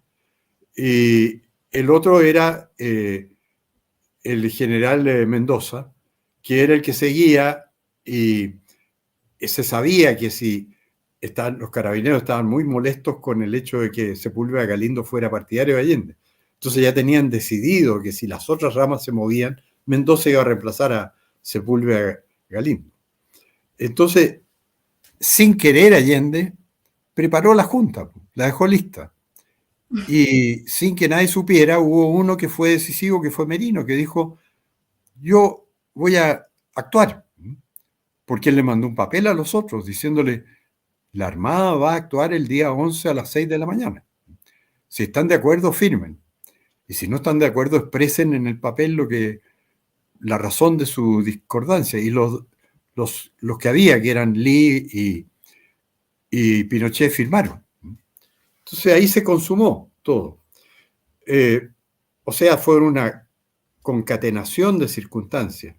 Y el otro era el general Mendoza, que era el que seguía, y se sabía que si los carabineros estaban muy molestos con el hecho de que Sepúlveda Galindo fuera partidario de Allende. Entonces ya tenían decidido que si las otras ramas se movían, Mendoza iba a reemplazar a Sepúlveda Galindo. Entonces, sin querer Allende, preparó la junta, la dejó lista. Y sin que nadie supiera, hubo uno que fue decisivo, que fue Merino, que dijo, yo voy a actuar. Porque él le mandó un papel a los otros diciéndole, la Armada va a actuar el día 11 a las 6 de la mañana. Si están de acuerdo, firmen. Y si no están de acuerdo, expresen en el papel la razón de su discordancia. Y los que había, que eran Lee y Pinochet, firmaron. Entonces ahí se consumó todo. O sea, fue una concatenación de circunstancias.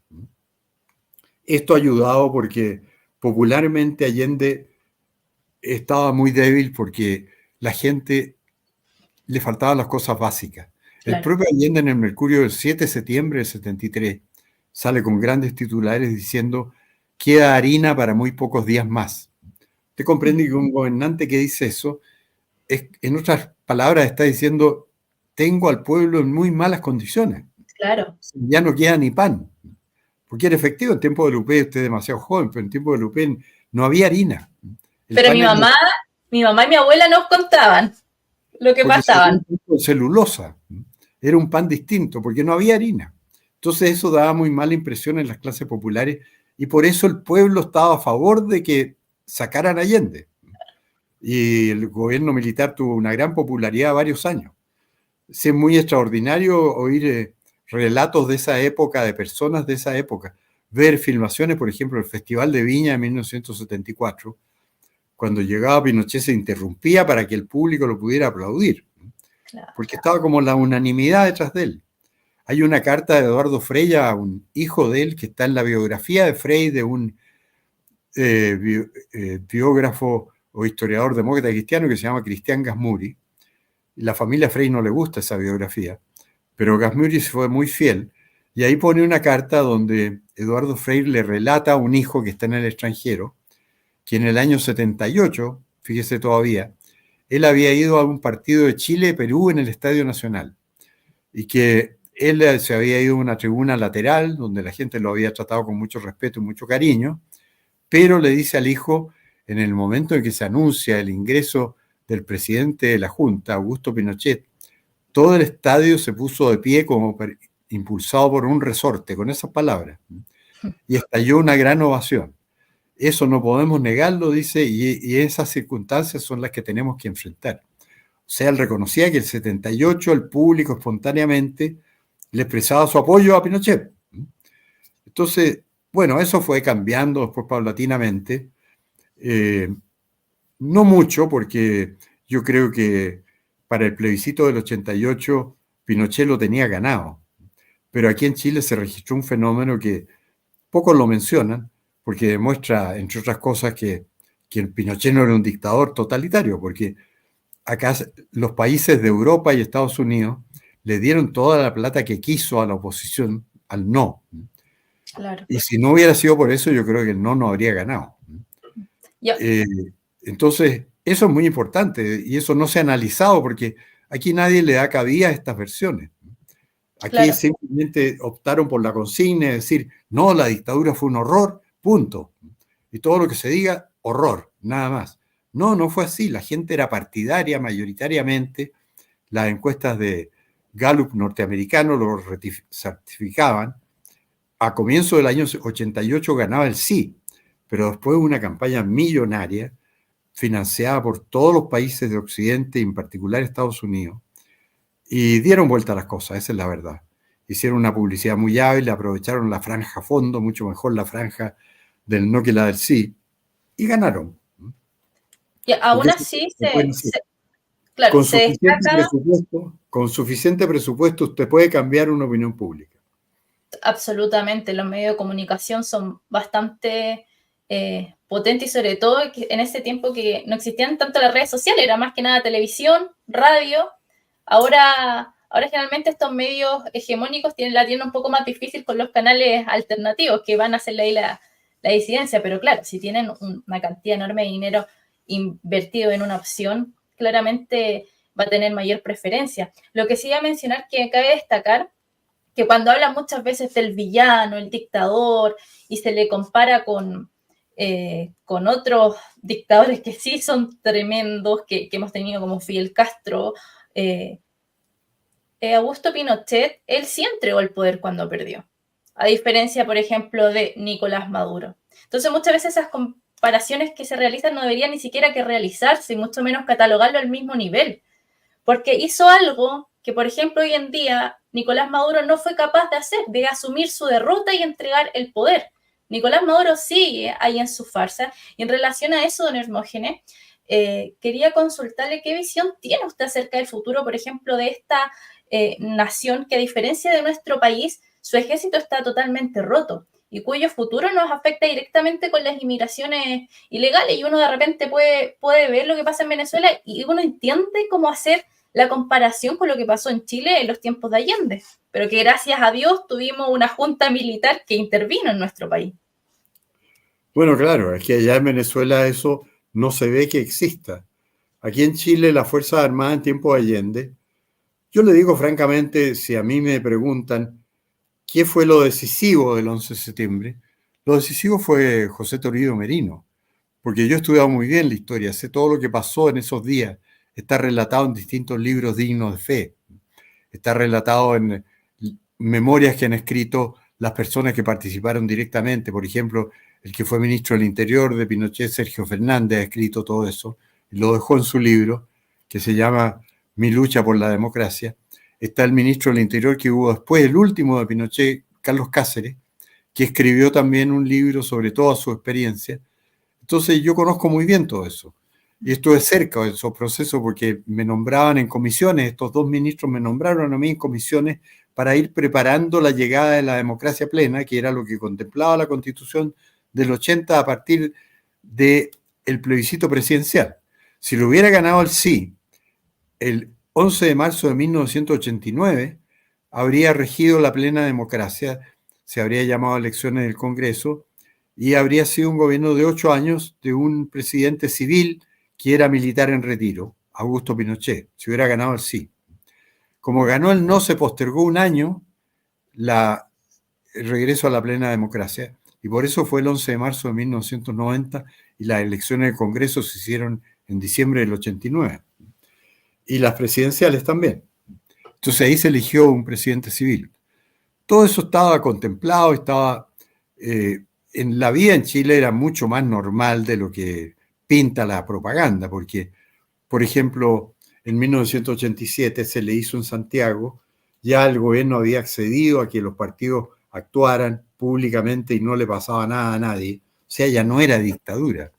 Esto ha ayudado porque popularmente Allende estaba muy débil porque la gente le faltaban las cosas básicas. El claro, propio Allende en el Mercurio del 7 de septiembre del 73 sale con grandes titulares diciendo queda harina para muy pocos días más. Usted comprende que un gobernante que dice eso, en otras palabras, está diciendo tengo al pueblo en muy malas condiciones. claro. Ya no queda ni pan. Porque era efectivo, en tiempo de Lupe, usted es demasiado joven, pero en tiempo de Lupe no había harina. El Pero pan era, mi mamá y mi abuela nos contaban lo que porque se hacía pasaban. un pan con celulosa. Era un pan distinto, porque no había harina. Entonces eso daba muy mala impresión en las clases populares y por eso el pueblo estaba a favor de que sacaran a Allende. Y el gobierno militar tuvo una gran popularidad varios años. Es muy extraordinario oír relatos de esa época, de personas de esa época. Ver filmaciones, por ejemplo, el Festival de Viña de 1974, cuando llegaba Pinochet se interrumpía para que el público lo pudiera aplaudir, Claro. porque estaba como la unanimidad detrás de él. Hay una carta de Eduardo Frei a un hijo de él que está en la biografía de Frei, de un biógrafo o historiador demócrata cristiano que se llama Cristian Gasmuri. La familia Frei no le gusta esa biografía, pero Gasmuri fue muy fiel. Y ahí pone una carta donde Eduardo Frei le relata a un hijo que está en el extranjero que en el año 78, fíjese todavía, él había ido a un partido de Chile-Perú en el Estadio Nacional y que él se había ido a una tribuna lateral donde la gente lo había tratado con mucho respeto y mucho cariño, pero le dice al hijo, en el momento en que se anuncia el ingreso del presidente de la Junta, Augusto Pinochet, todo el estadio se puso de pie como impulsado por un resorte, con esas palabras, y estalló una gran ovación. Eso no podemos negarlo, dice, y esas circunstancias son las que tenemos que enfrentar. O sea, él reconocía que el 78 el público espontáneamente le expresaba su apoyo a Pinochet. Entonces, bueno, eso fue cambiando después paulatinamente. No mucho, porque yo creo que para el plebiscito del 88 Pinochet lo tenía ganado. Pero aquí en Chile se registró un fenómeno que pocos lo mencionan, porque demuestra, entre otras cosas, que el Pinochet no era un dictador totalitario, porque acá los países de Europa y Estados Unidos le dieron toda la plata que quiso a la oposición al no. Claro. Y si no hubiera sido por eso, yo creo que el no habría ganado. Yo, Entonces, eso es muy importante y eso no se ha analizado porque aquí nadie le da cabida a estas versiones. Aquí claro. simplemente optaron por la consigna, es decir, no, la dictadura fue un horror, punto. Y todo lo que se diga, horror, nada más. No, no fue así. La gente era partidaria mayoritariamente. Las encuestas de Gallup norteamericano lo certificaban. A comienzo del año 88 ganaba el sí, pero después hubo una campaña millonaria financiada por todos los países de Occidente, en particular Estados Unidos, y dieron vuelta a las cosas, esa es la verdad. Hicieron una publicidad muy hábil, aprovecharon la franja a fondo, mucho mejor la franja del no que la del sí, y ganaron. aún Porque así, claro, con se destaca con suficiente presupuesto usted puede cambiar una opinión pública. absolutamente. Los medios de comunicación son bastante potentes y sobre todo en ese tiempo que no existían tanto las redes sociales, era más que nada televisión, radio. Ahora generalmente estos medios hegemónicos la tienen un poco más difícil con los canales alternativos que van a hacer ahí la disidencia, pero claro, si tienen una cantidad enorme de dinero invertido en una opción, claramente va a tener mayor preferencia. Lo que sí voy a mencionar que cabe destacar que cuando hablan muchas veces del villano, el dictador, y se le compara con otros dictadores que sí son tremendos, que hemos tenido como Fidel Castro, Augusto Pinochet, él sí entregó el poder cuando perdió, a diferencia, por ejemplo, de Nicolás Maduro. Entonces, muchas veces esas comparaciones que se realizan no deberían ni siquiera que realizarse, y mucho menos catalogarlo al mismo nivel, porque hizo algo que, por ejemplo, hoy en día Nicolás Maduro no fue capaz de hacer, de asumir su derrota y entregar el poder. Nicolás Maduro sigue ahí en su farsa. Y en relación a eso, don Hermógenes, quería consultarle qué visión tiene usted acerca del futuro, por ejemplo, de esta nación que, a diferencia de nuestro país, su ejército está totalmente roto y cuyo futuro nos afecta directamente con las inmigraciones ilegales. Y uno de repente puede ver lo que pasa en Venezuela y uno entiende cómo hacer la comparación con lo que pasó en Chile en los tiempos de Allende, pero que gracias a Dios tuvimos una junta militar que intervino en nuestro país. Bueno, claro, es que allá en Venezuela eso no se ve que exista. Aquí en Chile, las Fuerzas Armadas en tiempo de Allende, yo le digo francamente, si a mí me preguntan qué fue lo decisivo del 11 de septiembre, lo decisivo fue José Toribio Merino, porque yo he estudiado muy bien la historia, sé todo lo que pasó en esos días, está relatado en distintos libros dignos de fe, está relatado en memorias que han escrito las personas que participaron directamente, por ejemplo, el que fue ministro del Interior de Pinochet, Sergio Fernández, ha escrito todo eso, y lo dejó en su libro, que se llama Mi lucha por la democracia. Está el ministro del Interior que hubo después, el último de Pinochet, Carlos Cáceres, que escribió también un libro sobre toda su experiencia. Entonces yo conozco muy bien todo eso. Y estuve cerca de esos procesos porque me nombraban en comisiones, estos dos ministros me nombraron a mí en comisiones para ir preparando la llegada de la democracia plena, que era lo que contemplaba la Constitución del 80 a partir del plebiscito presidencial. Si lo hubiera ganado el sí, el 11 de marzo de 1989 habría regido la plena democracia, se habría llamado elecciones del Congreso y habría sido un gobierno de 8 años de un presidente civil que era militar en retiro, Augusto Pinochet, si hubiera ganado el sí. Como ganó el no, se postergó un año el regreso a la plena democracia, y por eso fue el 11 de marzo de 1990 y las elecciones del Congreso se hicieron en diciembre del 89. Y las presidenciales también. Entonces ahí se eligió un presidente civil. Todo eso estaba contemplado, estaba en la vida en Chile era mucho más normal de lo que pinta la propaganda, porque, por ejemplo, en 1987 se le hizo en Santiago, ya el gobierno había accedido a que los partidos actuaran públicamente y no le pasaba nada a nadie. O sea, ya no era dictadura.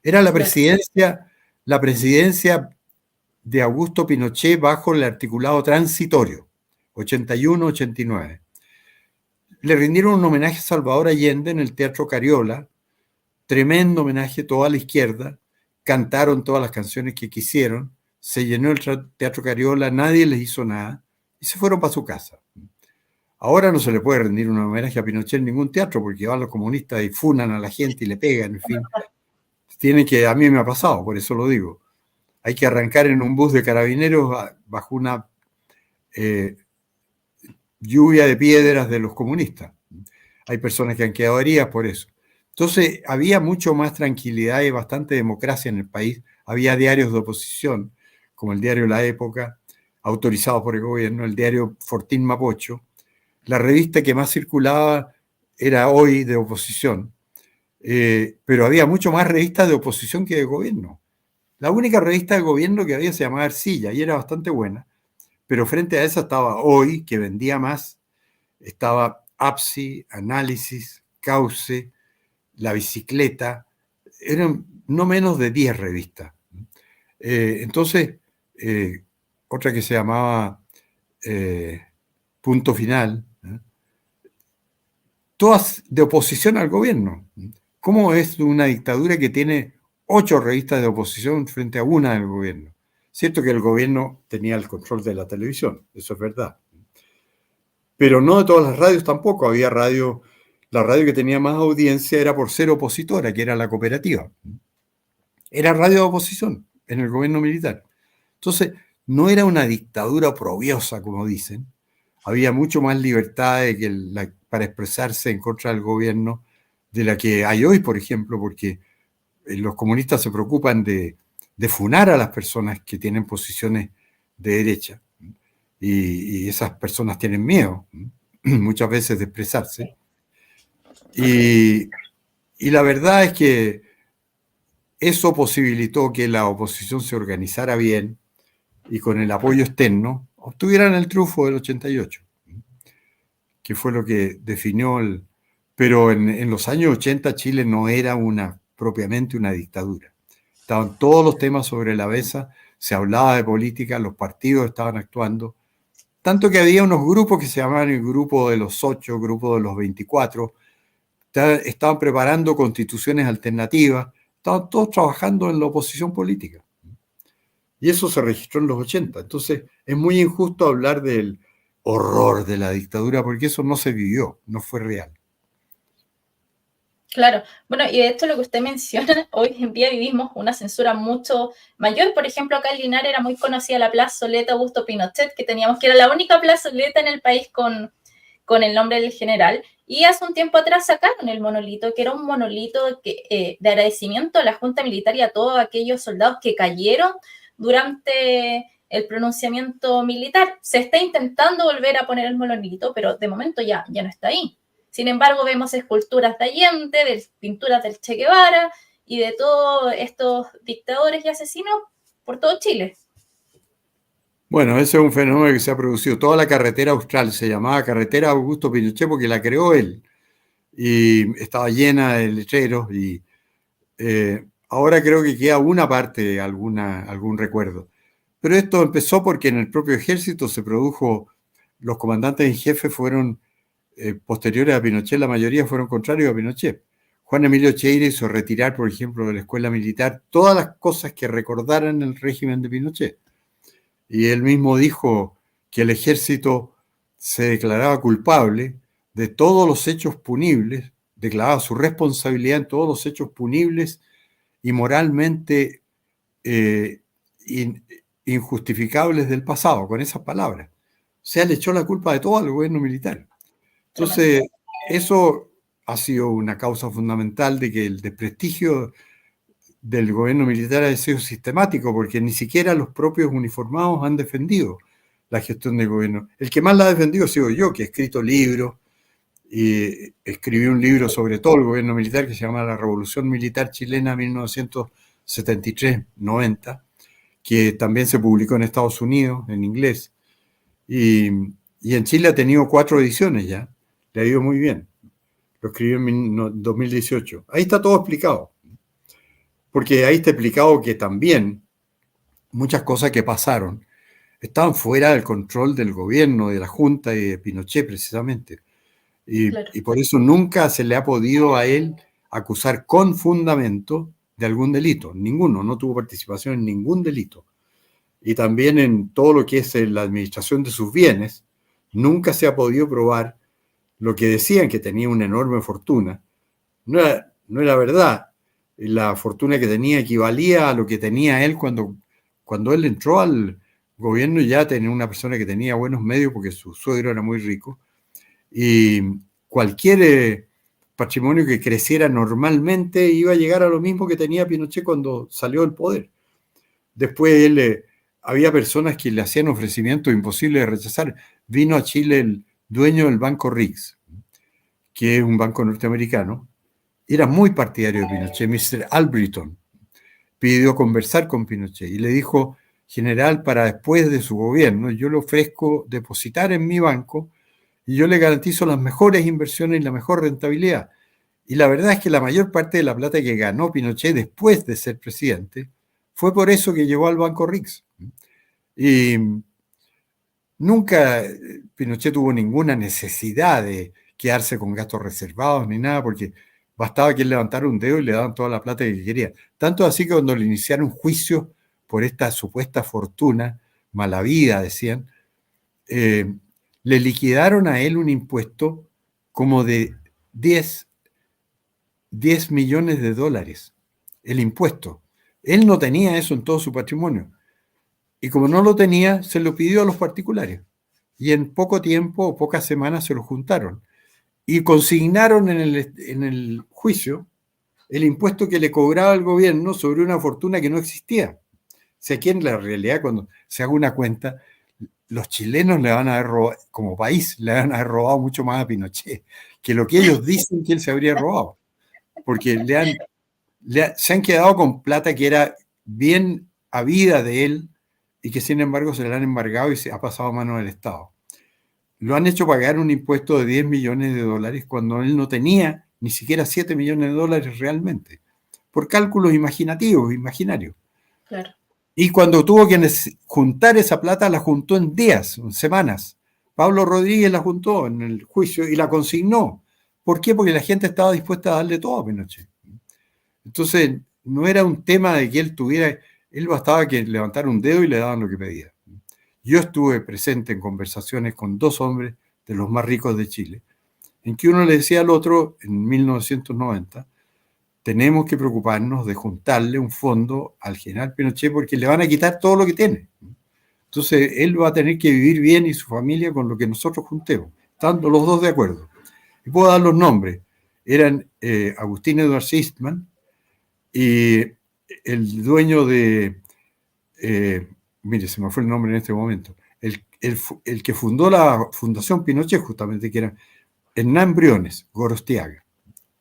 Era la presidencia de Augusto Pinochet bajo el articulado transitorio, 81-89. Le rindieron un homenaje a Salvador Allende en el Teatro Cariola, tremendo homenaje, toda la izquierda, cantaron todas las canciones que quisieron, se llenó el Teatro Cariola, nadie les hizo nada y se fueron para su casa. Ahora no se le puede rendir un homenaje a Pinochet en ningún teatro porque van los comunistas y funan a la gente y le pegan, en fin. A mí me ha pasado, por eso lo digo. Hay que arrancar en un bus de carabineros bajo una lluvia de piedras de los comunistas. Hay personas que han quedado heridas por eso. Entonces, había mucho más tranquilidad y bastante democracia en el país. Había diarios de oposición, como el diario La Época, autorizado por el gobierno, el diario Fortín Mapocho. La revista que más circulaba era Hoy, de oposición, pero había mucho más revistas de oposición que de gobierno. La única revista de gobierno que había se llamaba Arcilla y era bastante buena, pero frente a esa estaba Hoy, que vendía más, estaba APSI, Análisis, Cauce, La Bicicleta, eran no menos de 10 revistas. Entonces, otra que se llamaba Punto Final, todas de oposición al gobierno. ¿Cómo es una dictadura que tiene 8 revistas de oposición frente a una del gobierno? Cierto que el gobierno tenía el control de la televisión, eso es verdad. Pero no de todas las radios tampoco. Había radio, la radio que tenía más audiencia era por ser opositora, que era la Cooperativa. Era radio de oposición en el gobierno militar. Entonces, no era una dictadura oprobiosa, como dicen. Había mucho más libertad para expresarse en contra del gobierno de la que hay hoy, por ejemplo, porque los comunistas se preocupan de funar a las personas que tienen posiciones de derecha. Y esas personas tienen miedo, muchas veces, de expresarse. Y la verdad es que eso posibilitó que la oposición se organizara bien y con el apoyo externo obtuvieran el triunfo del 88, que fue lo que definió Pero en los años 80 Chile no era propiamente una dictadura. Estaban todos los temas sobre la mesa, se hablaba de política, los partidos estaban actuando, tanto que había unos grupos que se llamaban el grupo de los 8, grupo de los 24, estaban preparando constituciones alternativas, estaban todos trabajando en la oposición política. Y eso se registró en los 80. Entonces, es muy injusto hablar del horror de la dictadura porque eso no se vivió, no fue real. Claro, bueno, y de hecho lo que usted menciona, hoy en día vivimos una censura mucho mayor. Por ejemplo, acá en Linares era muy conocida la plazoleta Augusto Pinochet, que teníamos, que era la única plazoleta en el país con el nombre del general. Y hace un tiempo atrás sacaron el monolito, que era un monolito de agradecimiento a la Junta Militar y a todos aquellos soldados que cayeron durante el pronunciamiento militar. Se está intentando volver a poner el monolito, pero de momento ya no está ahí. Sin embargo, vemos esculturas de Allende, pinturas del Che Guevara y de todos estos dictadores y asesinos por todo Chile. Bueno, ese es un fenómeno que se ha producido. Toda la carretera austral se llamaba carretera Augusto Pinochet porque la creó él y estaba llena de letreros y ahora creo que queda una parte, algún recuerdo. Pero esto empezó porque en el propio ejército se produjo, los comandantes en jefe fueron posteriores a Pinochet, la mayoría fueron contrarios a Pinochet. Juan Emilio Cheire hizo retirar, por ejemplo, de la escuela militar todas las cosas que recordaran el régimen de Pinochet. Y él mismo dijo que el ejército se declaraba culpable de todos los hechos punibles, declaraba su responsabilidad en todos los hechos punibles y moralmente injustificables del pasado, con esas palabras. O sea, le echó la culpa de todo al gobierno militar. Entonces, eso ha sido una causa fundamental de que el desprestigio del gobierno militar ha sido sistemático, porque ni siquiera los propios uniformados han defendido la gestión del gobierno. El que más la ha defendido ha sido yo, que he escrito libros, y escribí un libro sobre todo el gobierno militar que se llama La Revolución Militar Chilena 1973-90, que también se publicó en Estados Unidos, en inglés, y en Chile ha tenido 4 ediciones ya, le ha ido muy bien. Lo escribí en 2018. Ahí está todo explicado. Porque ahí está explicado que también muchas cosas que pasaron estaban fuera del control del gobierno, de la Junta y de Pinochet precisamente. Y por eso nunca se le ha podido a él acusar con fundamento de algún delito. Ninguno, no tuvo participación en ningún delito. Y también en todo lo que es la administración de sus bienes, nunca se ha podido probar lo que decían, que tenía una enorme fortuna. No era verdad. La fortuna que tenía equivalía a lo que tenía él cuando él entró al gobierno. Ya tenía una persona que tenía buenos medios porque su suegro era muy rico, y cualquier patrimonio que creciera normalmente iba a llegar a lo mismo que tenía Pinochet cuando salió del poder. Después él, había personas que le hacían ofrecimientos imposibles de rechazar. Vino a Chile el dueño del Banco Riggs, que es un banco norteamericano. Era muy partidario de Pinochet, Mr. Albritton. Pidió conversar con Pinochet y le dijo: general, para después de su gobierno, yo le ofrezco depositar en mi banco y yo le garantizo las mejores inversiones y la mejor rentabilidad. Y la verdad es que la mayor parte de la plata que ganó Pinochet después de ser presidente fue por eso que llegó al Banco Riggs. Y nunca Pinochet tuvo ninguna necesidad de quedarse con gastos reservados ni nada, porque bastaba que él levantara un dedo y le daban toda la plata que quería. Tanto así que cuando le iniciaron juicio por esta supuesta fortuna, mala vida, decían, le liquidaron a él un impuesto como de 10 millones de dólares. El impuesto. Él no tenía eso en todo su patrimonio. Y como no lo tenía, se lo pidió a los particulares. Y en poco tiempo o pocas semanas se lo juntaron. Y consignaron en el juicio el impuesto que le cobraba el gobierno sobre una fortuna que no existía. O sea, que en la realidad, cuando se haga una cuenta, los chilenos le van a haber robado, como país, le van a haber robado mucho más a Pinochet que lo que ellos dicen que él se habría robado. Porque se han quedado con plata que era bien habida de él y que sin embargo se le han embargado y se ha pasado a manos del Estado. Lo han hecho pagar un impuesto de 10 millones de dólares cuando él no tenía ni siquiera 7 millones de dólares realmente, por cálculos imaginativos, imaginarios. Claro. Y cuando tuvo que juntar esa plata, la juntó en días, en semanas. Pablo Rodríguez la juntó en el juicio y la consignó. ¿Por qué? Porque la gente estaba dispuesta a darle todo a Pinochet. Entonces, no era un tema de que él tuviera Él bastaba que levantara un dedo y le daban lo que pedía. Yo estuve presente en conversaciones con dos hombres de los más ricos de Chile, en que uno le decía al otro, en 1990, tenemos que preocuparnos de juntarle un fondo al general Pinochet porque le van a quitar todo lo que tiene. Entonces, él va a tener que vivir bien y su familia con lo que nosotros juntemos, estando los dos de acuerdo. Y puedo dar los nombres. Eran Agustín Edward Eastman y el dueño de... mire, se me fue el nombre en este momento. El que fundó la Fundación Pinochet, justamente, que era Hernán Briones Gorostiaga.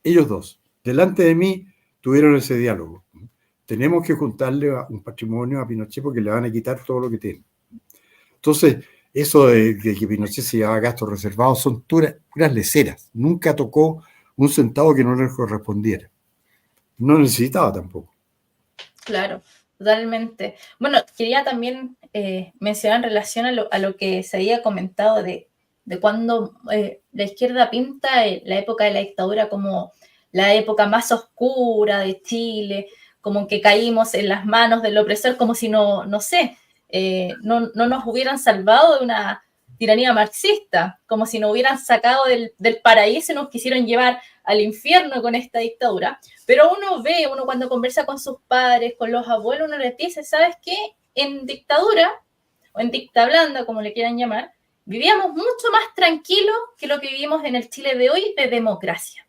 Ellos dos, delante de mí, tuvieron ese diálogo. Tenemos que juntarle un patrimonio a Pinochet porque le van a quitar todo lo que tiene. Entonces, eso de que Pinochet se llevaba gastos reservados son puras leceras. Nunca tocó un centavo que no le correspondiera. No necesitaba tampoco. Claro, totalmente. Bueno, quería también mencionar en relación a lo que se había comentado de cuando la izquierda pinta la época de la dictadura como la época más oscura de Chile, como que caímos en las manos del opresor, como si no sé, no nos hubieran salvado de una tiranía marxista, como si nos hubieran sacado del paraíso y nos quisieron llevar al infierno con esta dictadura. Pero uno cuando conversa con sus padres, con los abuelos, uno les dice, ¿sabes qué? En dictadura, o en dicta blanda, como le quieran llamar, vivíamos mucho más tranquilos que lo que vivimos en el Chile de hoy de democracia.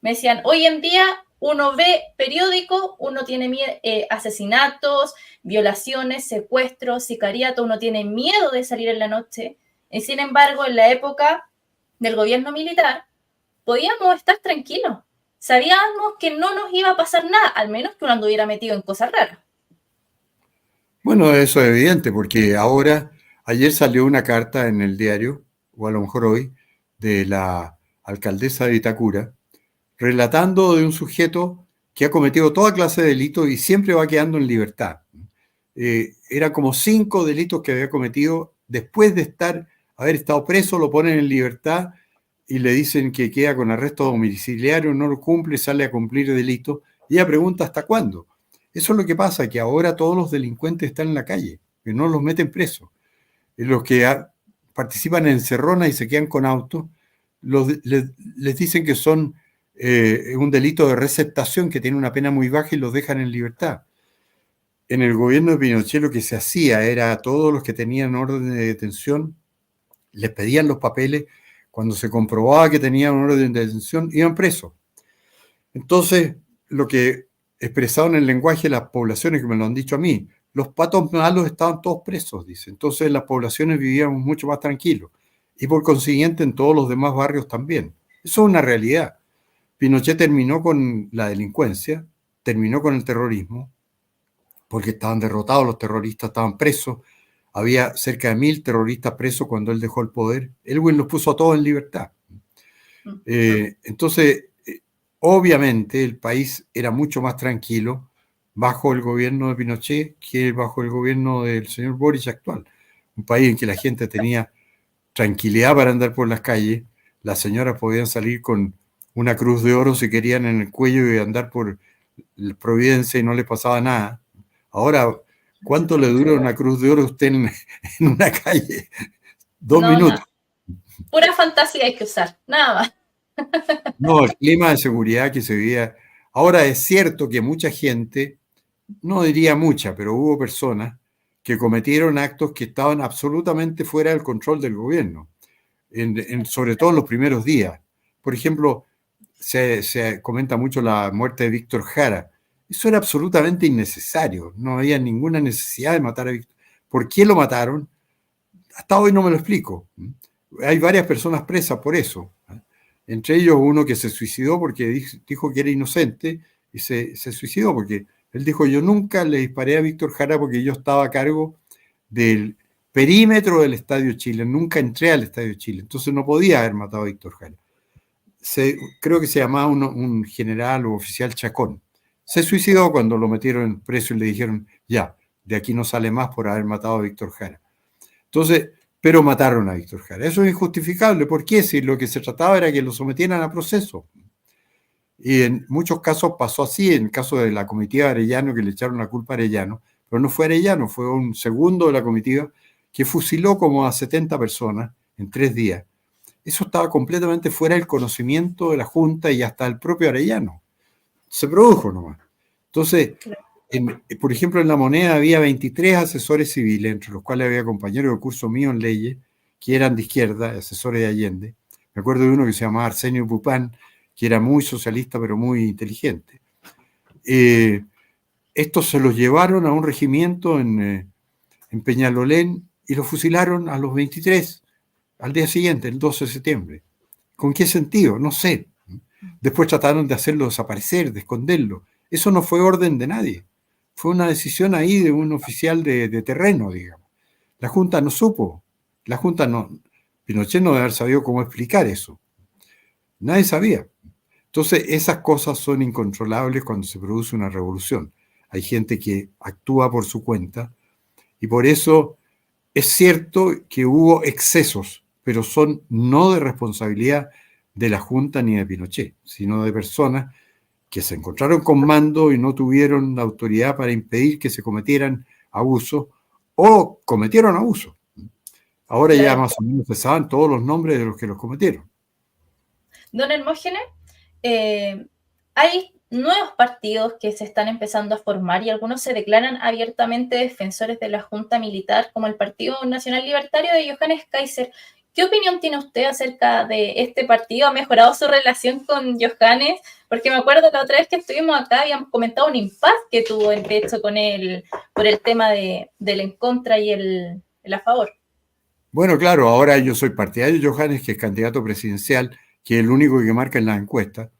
Me decían, hoy en día uno ve periódico, uno tiene asesinatos, violaciones, secuestros, sicariato, uno tiene miedo de salir en la noche. Y sin embargo, en la época del gobierno militar, podíamos estar tranquilos. Sabíamos que no nos iba a pasar nada, al menos que uno anduviera metido en cosas raras. Bueno, eso es evidente, porque ayer salió una carta en el diario, o a lo mejor hoy, de la alcaldesa de Vitacura, relatando de un sujeto que ha cometido toda clase de delitos y siempre va quedando en libertad. Era como 5 delitos que había cometido. Después de haber estado preso, lo ponen en libertad y le dicen que queda con arresto domiciliario, no lo cumple, sale a cumplir delitos. Y ella pregunta, ¿hasta cuándo? Eso es lo que pasa, que ahora todos los delincuentes están en la calle, que no los meten presos. Los que participan en encerronas y se quedan con autos, les dicen que son un delito de receptación que tiene una pena muy baja y los dejan en libertad. En el gobierno de Pinochet lo que se hacía era a todos los que tenían orden de detención, les pedían los papeles, cuando se comprobaba que tenían orden de detención, iban presos. Entonces, lo que expresaron en el lenguaje de las poblaciones, que me lo han dicho a mí, los patos malos estaban todos presos, dice. Entonces las poblaciones vivíamos mucho más tranquilos. Y por consiguiente en todos los demás barrios también. Eso es una realidad. Pinochet terminó con la delincuencia, terminó con el terrorismo, porque estaban derrotados los terroristas, estaban presos. Había cerca de 1000 terroristas presos cuando él dejó el poder. Elwin los puso a todos en libertad. Entonces, obviamente el país era mucho más tranquilo bajo el gobierno de Pinochet que bajo el gobierno del señor Boric actual. Un país en que la gente tenía tranquilidad para andar por las calles, las señoras podían salir con una cruz de oro si querían en el cuello y andar por Providencia y no les pasaba nada. Ahora, ¿cuánto le dura una cruz de oro a usted en una calle? 2 minutos. No. Pura fantasía hay que usar, nada más. No, el clima de seguridad que se vivía. Ahora es cierto que mucha gente, no diría mucha, pero hubo personas que cometieron actos que estaban absolutamente fuera del control del gobierno, sobre todo en los primeros días. Por ejemplo, se comenta mucho la muerte de Víctor Jara. Eso era absolutamente innecesario. No había ninguna necesidad de matar a Víctor. ¿Por qué lo mataron? Hasta hoy no me lo explico. Hay varias personas presas por eso. Entre ellos uno que se suicidó porque dijo que era inocente y se suicidó porque él dijo, yo nunca le disparé a Víctor Jara porque yo estaba a cargo del perímetro del Estadio Chile, nunca entré al Estadio Chile, entonces no podía haber matado a Víctor Jara. Creo que se llamaba un general o oficial Chacón. Se suicidó cuando lo metieron preso y le dijeron, ya, de aquí no sale más por haber matado a Víctor Jara. Entonces, pero mataron a Víctor Jara. Eso es injustificable. ¿Por qué? Si lo que se trataba era que lo sometieran a proceso. Y en muchos casos pasó así, en el caso de la comitiva de Arellano, que le echaron la culpa a Arellano, pero no fue Arellano, fue un segundo de la comitiva que fusiló como a 70 personas en 3 días. Eso estaba completamente fuera del conocimiento de la Junta y hasta el propio Arellano. Se produjo nomás. Entonces, por ejemplo, en La Moneda había 23 asesores civiles, entre los cuales había compañeros de curso mío en leyes, que eran de izquierda, asesores de Allende. Me acuerdo de uno que se llamaba Arsenio Pupán, que era muy socialista, pero muy inteligente. Estos se los llevaron a un regimiento en Peñalolén y los fusilaron a los 23, al día siguiente, el 12 de septiembre. ¿Con qué sentido? No sé. Después trataron de hacerlo desaparecer, de esconderlo. Eso no fue orden de nadie. Fue una decisión ahí de un oficial de terreno, digamos. La Junta no supo. La Junta no. Pinochet no debe haber sabido cómo explicar eso. Nadie sabía. Entonces, esas cosas son incontrolables cuando se produce una revolución. Hay gente que actúa por su cuenta y por eso es cierto que hubo excesos, pero son no de responsabilidad de la Junta ni de Pinochet, sino de personas que se encontraron con mando y no tuvieron la autoridad para impedir que se cometieran abusos o cometieron abusos. Ahora ya Claro. más o menos se saben todos los nombres de los que los cometieron. Don Hermógenes, hay nuevos partidos que se están empezando a formar y algunos se declaran abiertamente defensores de la Junta Militar, como el Partido Nacional Libertario de Johannes Kaiser. ¿Qué opinión tiene usted acerca de este partido? ¿Ha mejorado su relación con Johannes? Porque me acuerdo la otra vez que estuvimos acá, habíamos comentado un impasse que tuvo, de hecho, con él por el tema del en contra y el a favor. Bueno, claro, ahora yo soy partidario de Johannes, que es candidato presidencial, que es el único que marca en las encuestas.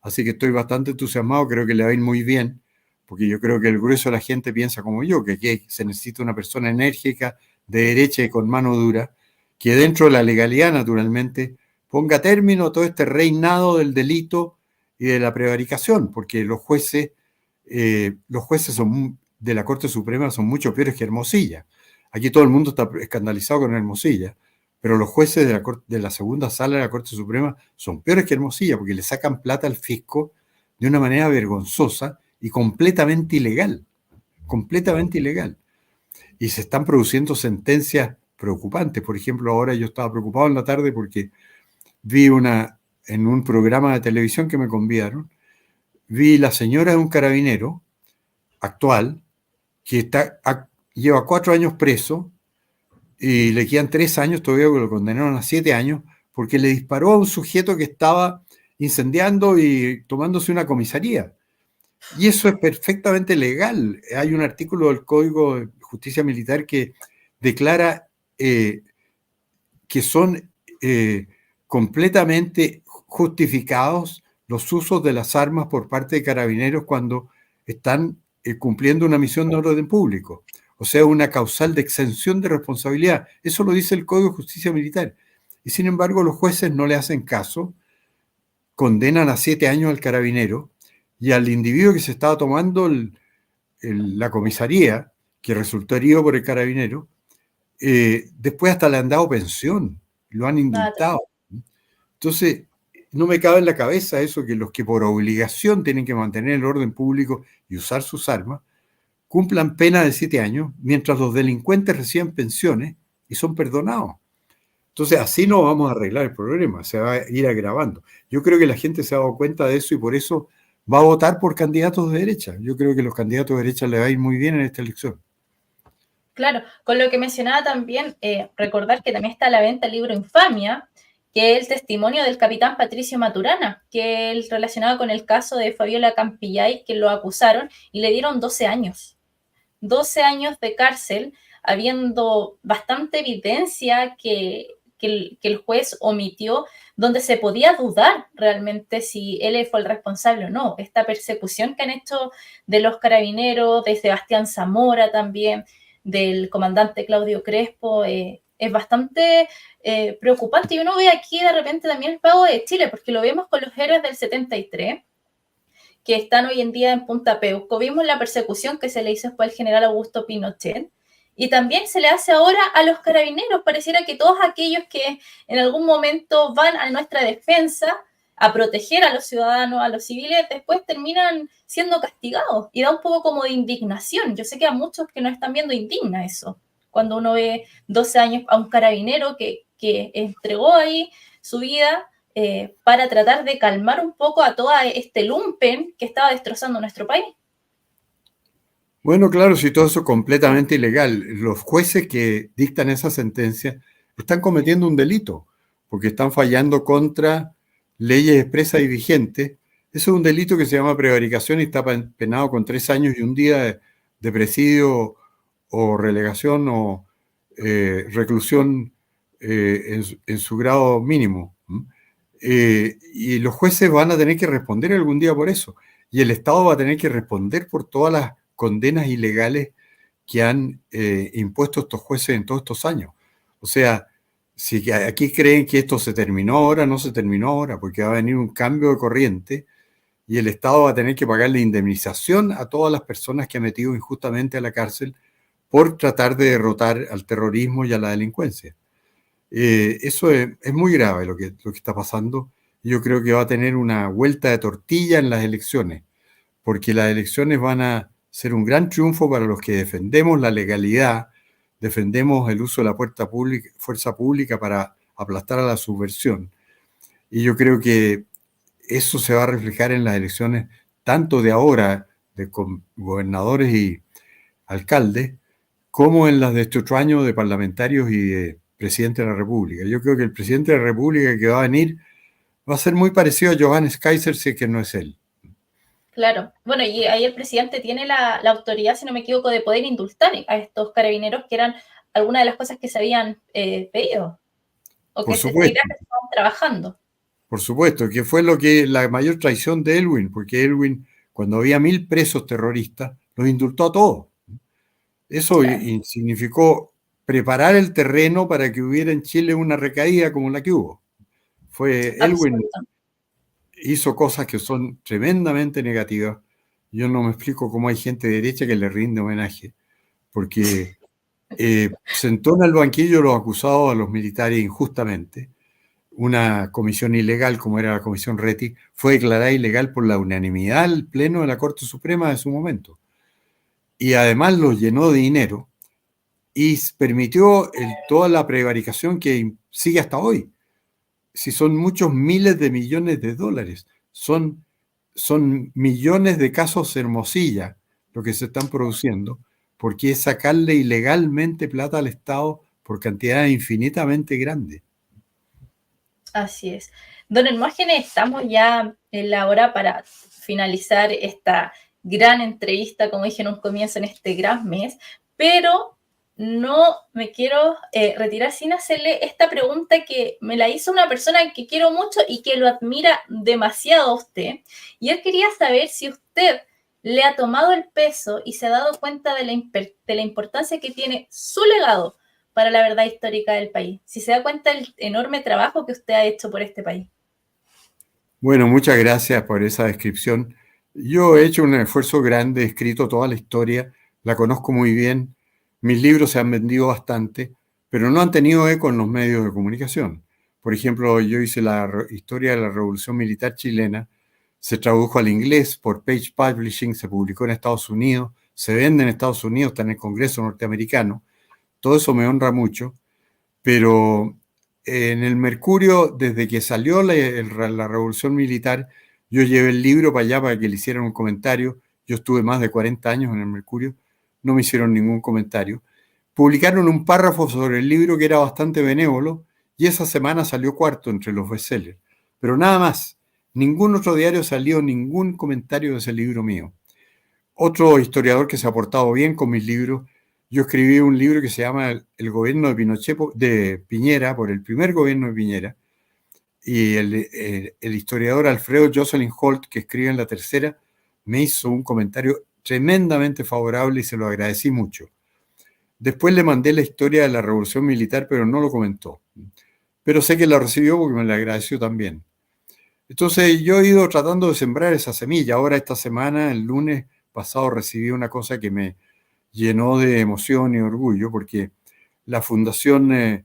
Así que estoy bastante entusiasmado, creo que le va a ir muy bien, porque yo creo que el grueso de la gente piensa como yo, que aquí se necesita una persona enérgica, de derecha y con mano dura, que dentro de la legalidad, naturalmente, ponga término a todo este reinado del delito y de la prevaricación, porque los jueces de la Corte Suprema son mucho peores que Hermosilla. Aquí todo el mundo está escandalizado con Hermosilla, pero los jueces de la segunda sala de la Corte Suprema son peores que Hermosilla porque le sacan plata al fisco de una manera vergonzosa y completamente ilegal. Completamente ilegal. Y se están produciendo sentencias preocupantes. Por ejemplo, ahora yo estaba preocupado en la tarde porque vi en un programa de televisión que me convidaron, vi la señora de un carabinero actual que lleva 4 años preso y le quedan 3 años, todavía que lo condenaron a 7 años, porque le disparó a un sujeto que estaba incendiando y tomándose una comisaría. Y eso es perfectamente legal. Hay un artículo del Código de Justicia Militar que declara que son completamente justificados los usos de las armas por parte de carabineros cuando están cumpliendo una misión de orden público. O sea, una causal de exención de responsabilidad. Eso lo dice el Código de Justicia Militar. Y sin embargo, los jueces no le hacen caso, condenan a 7 años al carabinero y al individuo que se estaba tomando la comisaría, que resultó herido por el carabinero, después hasta le han dado pensión, lo han indultado. Entonces, no me cabe en la cabeza eso, que los que por obligación tienen que mantener el orden público y usar sus armas, cumplan pena de 7 años, mientras los delincuentes reciben pensiones y son perdonados. Entonces, así no vamos a arreglar el problema, se va a ir agravando. Yo creo que la gente se ha dado cuenta de eso y por eso va a votar por candidatos de derecha. Yo creo que los candidatos de derecha le va a ir muy bien en esta elección. Claro, con lo que mencionaba también, recordar que también está a la venta el libro Infamia, que es el testimonio del capitán Patricio Maturana, que es relacionado con el caso de Fabiola Campillay, que lo acusaron y le dieron 12 años. 12 años de cárcel, habiendo bastante evidencia que el juez omitió, donde se podía dudar realmente si él fue el responsable o no. Esta persecución que han hecho de los carabineros, de Sebastián Zamora también, del comandante Claudio Crespo, es bastante preocupante. Y uno ve aquí de repente también el pago de Chile, porque lo vemos con los héroes del 73, que están hoy en día en Punta Peuco. Vimos la persecución que se le hizo después al general Augusto Pinochet, y también se le hace ahora a los carabineros. Pareciera que todos aquellos que en algún momento van a nuestra defensa, a proteger a los ciudadanos, a los civiles, después terminan siendo castigados. Y da un poco como de indignación. Yo sé que a muchos que nos están viendo indigna eso, cuando uno ve 12 años a un carabinero que entregó ahí su vida para tratar de calmar un poco a todo este lumpen que estaba destrozando nuestro país. Bueno, claro, si todo eso es completamente ilegal. Los jueces que dictan esa sentencia están cometiendo un delito, porque están fallando contra leyes expresas y vigentes. Eso es un delito que se llama prevaricación y está penado con 3 años y un día de presidio o relegación o reclusión en su grado mínimo. Y los jueces van a tener que responder algún día por eso. Y el Estado va a tener que responder por todas las condenas ilegales que han impuesto estos jueces en todos estos años. O sea, si aquí creen que esto se terminó ahora, no se terminó ahora, porque va a venir un cambio de corriente y el Estado va a tener que pagarle indemnización a todas las personas que ha metido injustamente a la cárcel por tratar de derrotar al terrorismo y a la delincuencia. Eso es muy grave lo que está pasando. Yo creo que va a tener una vuelta de tortilla en las elecciones, porque las elecciones van a ser un gran triunfo para los que defendemos la legalidad, defendemos el uso de la fuerza pública para aplastar a la subversión. Y yo creo que eso se va a reflejar en las elecciones tanto de ahora, de gobernadores y alcaldes, como en las de este otro año de parlamentarios y de presidente de la República. Yo creo que el presidente de la República que va a venir va a ser muy parecido a Johannes Kaiser, si es que no es él. Claro. Bueno, y ahí el presidente tiene la autoridad, si no me equivoco, de poder indultar a estos carabineros, que eran algunas de las cosas que se habían pedido o Por que se supuesto. estaban trabajando. Por supuesto, que fue la mayor traición de Elwin, porque Elwin, cuando había 1000 presos terroristas, los indultó a todos. Eso Claro. significó preparar el terreno para que hubiera en Chile una recaída como la que hubo. Elwin hizo cosas que son tremendamente negativas. Yo no me explico cómo hay gente de derecha que le rinde homenaje, porque sentó en el banquillo los acusados a los militares injustamente. Una comisión ilegal, como era la comisión Reti, fue declarada ilegal por la unanimidad del Pleno de la Corte Suprema de su momento. Y además los llenó de dinero y permitió toda la prevaricación que sigue hasta hoy. Si son muchos miles de millones de dólares, son millones de casos Hermosilla lo que se están produciendo, porque es sacarle ilegalmente plata al Estado por cantidades infinitamente grandes. Así es. Don Hermógenes, estamos ya en la hora para finalizar esta gran entrevista, como dije en un comienzo, en este gran mes, pero no me quiero retirar sin hacerle esta pregunta que me la hizo una persona que quiero mucho y que lo admira demasiado a usted. Y él quería saber si usted le ha tomado el peso y se ha dado cuenta de la importancia que tiene su legado para la verdad histórica del país. Si se da cuenta del enorme trabajo que usted ha hecho por este país. Bueno, muchas gracias por esa descripción. Yo he hecho un esfuerzo grande, he escrito toda la historia, la conozco muy bien, mis libros se han vendido bastante, pero no han tenido eco en los medios de comunicación. Por ejemplo, yo hice la historia de la Revolución Militar Chilena, se tradujo al inglés por Page Publishing, se publicó en Estados Unidos, se vende en Estados Unidos, está en el Congreso norteamericano. Todo eso me honra mucho, pero en el Mercurio, desde que salió la Revolución Militar, yo llevé el libro para allá para que le hicieran un comentario. Yo estuve más de 40 años en el Mercurio, no me hicieron ningún comentario. Publicaron un párrafo sobre el libro que era bastante benévolo y esa semana salió cuarto entre los bestsellers. Pero nada más, ningún otro diario salió ningún comentario de ese libro mío. Otro historiador que se ha portado bien con mis libros, yo escribí un libro que se llama El gobierno de Pinochet, de Piñera, por el primer gobierno de Piñera, y el historiador Alfredo Jocelyn Holt, que escribe en La Tercera, me hizo un comentario tremendamente favorable y se lo agradecí mucho. Después le mandé la historia de la Revolución Militar, pero no lo comentó. Pero sé que la recibió porque me la agradeció también. Entonces yo he ido tratando de sembrar esa semilla. Ahora esta semana, el lunes pasado, recibí una cosa que me llenó de emoción y orgullo, porque la Fundación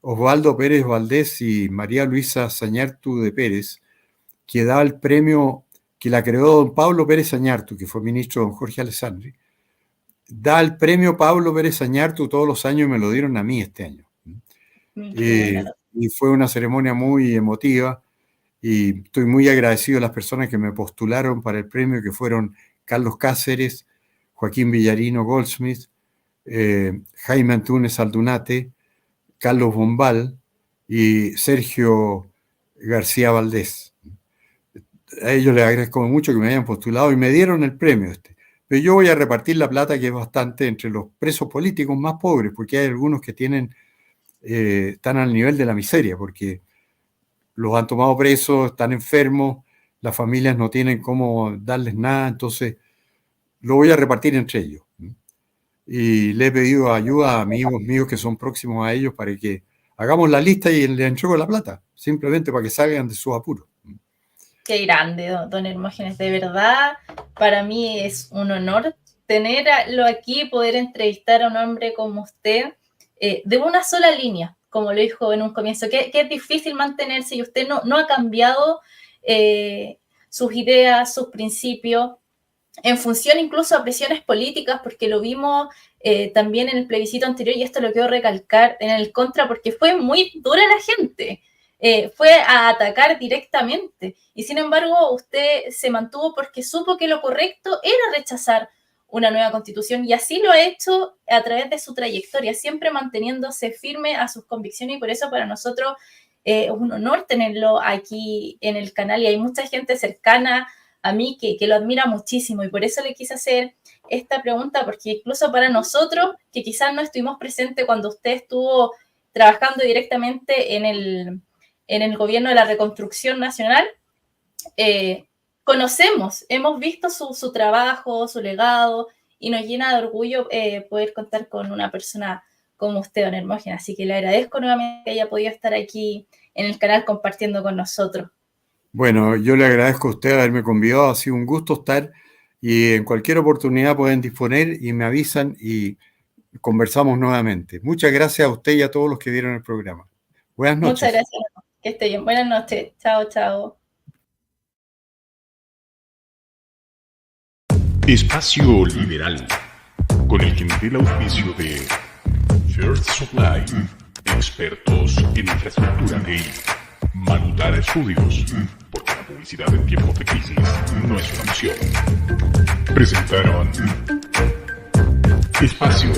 Osvaldo Pérez Valdés y María Luisa Sañartu de Pérez, que da el premio, que la creó don Pablo Pérez Añartu, que fue ministro don Jorge Alessandri, da el premio Pablo Pérez Añartu todos los años y me lo dieron a mí este año. Y fue una ceremonia muy emotiva y estoy muy agradecido a las personas que me postularon para el premio, que fueron Carlos Cáceres, Joaquín Villarino Goldsmith, Jaime Antúnez Aldunate, Carlos Bombal y Sergio García Valdés. A ellos les agradezco mucho que me hayan postulado y me dieron el premio este. Pero yo voy a repartir la plata, que es bastante, entre los presos políticos más pobres, porque hay algunos que están al nivel de la miseria, porque los han tomado presos, están enfermos, las familias no tienen cómo darles nada, entonces lo voy a repartir entre ellos. Y le he pedido ayuda a amigos míos que son próximos a ellos para que hagamos la lista y les entrego la plata, simplemente para que salgan de sus apuros. Qué grande, don Hermógenes. De verdad, para mí es un honor tenerlo aquí, poder entrevistar a un hombre como usted, de una sola línea, como lo dijo en un comienzo, que es difícil mantenerse y usted no ha cambiado sus ideas, sus principios, en función incluso a presiones políticas, porque lo vimos también en el plebiscito anterior, y esto lo quiero recalcar, en el contra, porque fue muy dura la gente. Fue a atacar directamente y sin embargo usted se mantuvo porque supo que lo correcto era rechazar una nueva constitución y así lo ha hecho a través de su trayectoria, siempre manteniéndose firme a sus convicciones y por eso para nosotros es un honor tenerlo aquí en el canal y hay mucha gente cercana a mí que lo admira muchísimo y por eso le quise hacer esta pregunta porque incluso para nosotros que quizás no estuvimos presentes cuando usted estuvo trabajando directamente en el gobierno de la Reconstrucción Nacional, conocemos, hemos visto su trabajo, su legado, y nos llena de orgullo poder contar con una persona como usted, don Hermógenes. Así que le agradezco nuevamente que haya podido estar aquí en el canal compartiendo con nosotros. Bueno, yo le agradezco a usted haberme convidado, ha sido un gusto estar, y en cualquier oportunidad pueden disponer y me avisan y conversamos nuevamente. Muchas gracias a usted y a todos los que vieron el programa. Buenas noches. Muchas gracias. Que esté bien. Buenas noches. Chao, chao. Espacio Liberal, con el gentil auspicio de First Supply, expertos en infraestructura TI, Manutara Studios, porque la publicidad en tiempos de crisis no es una opción. Presentaron Espacio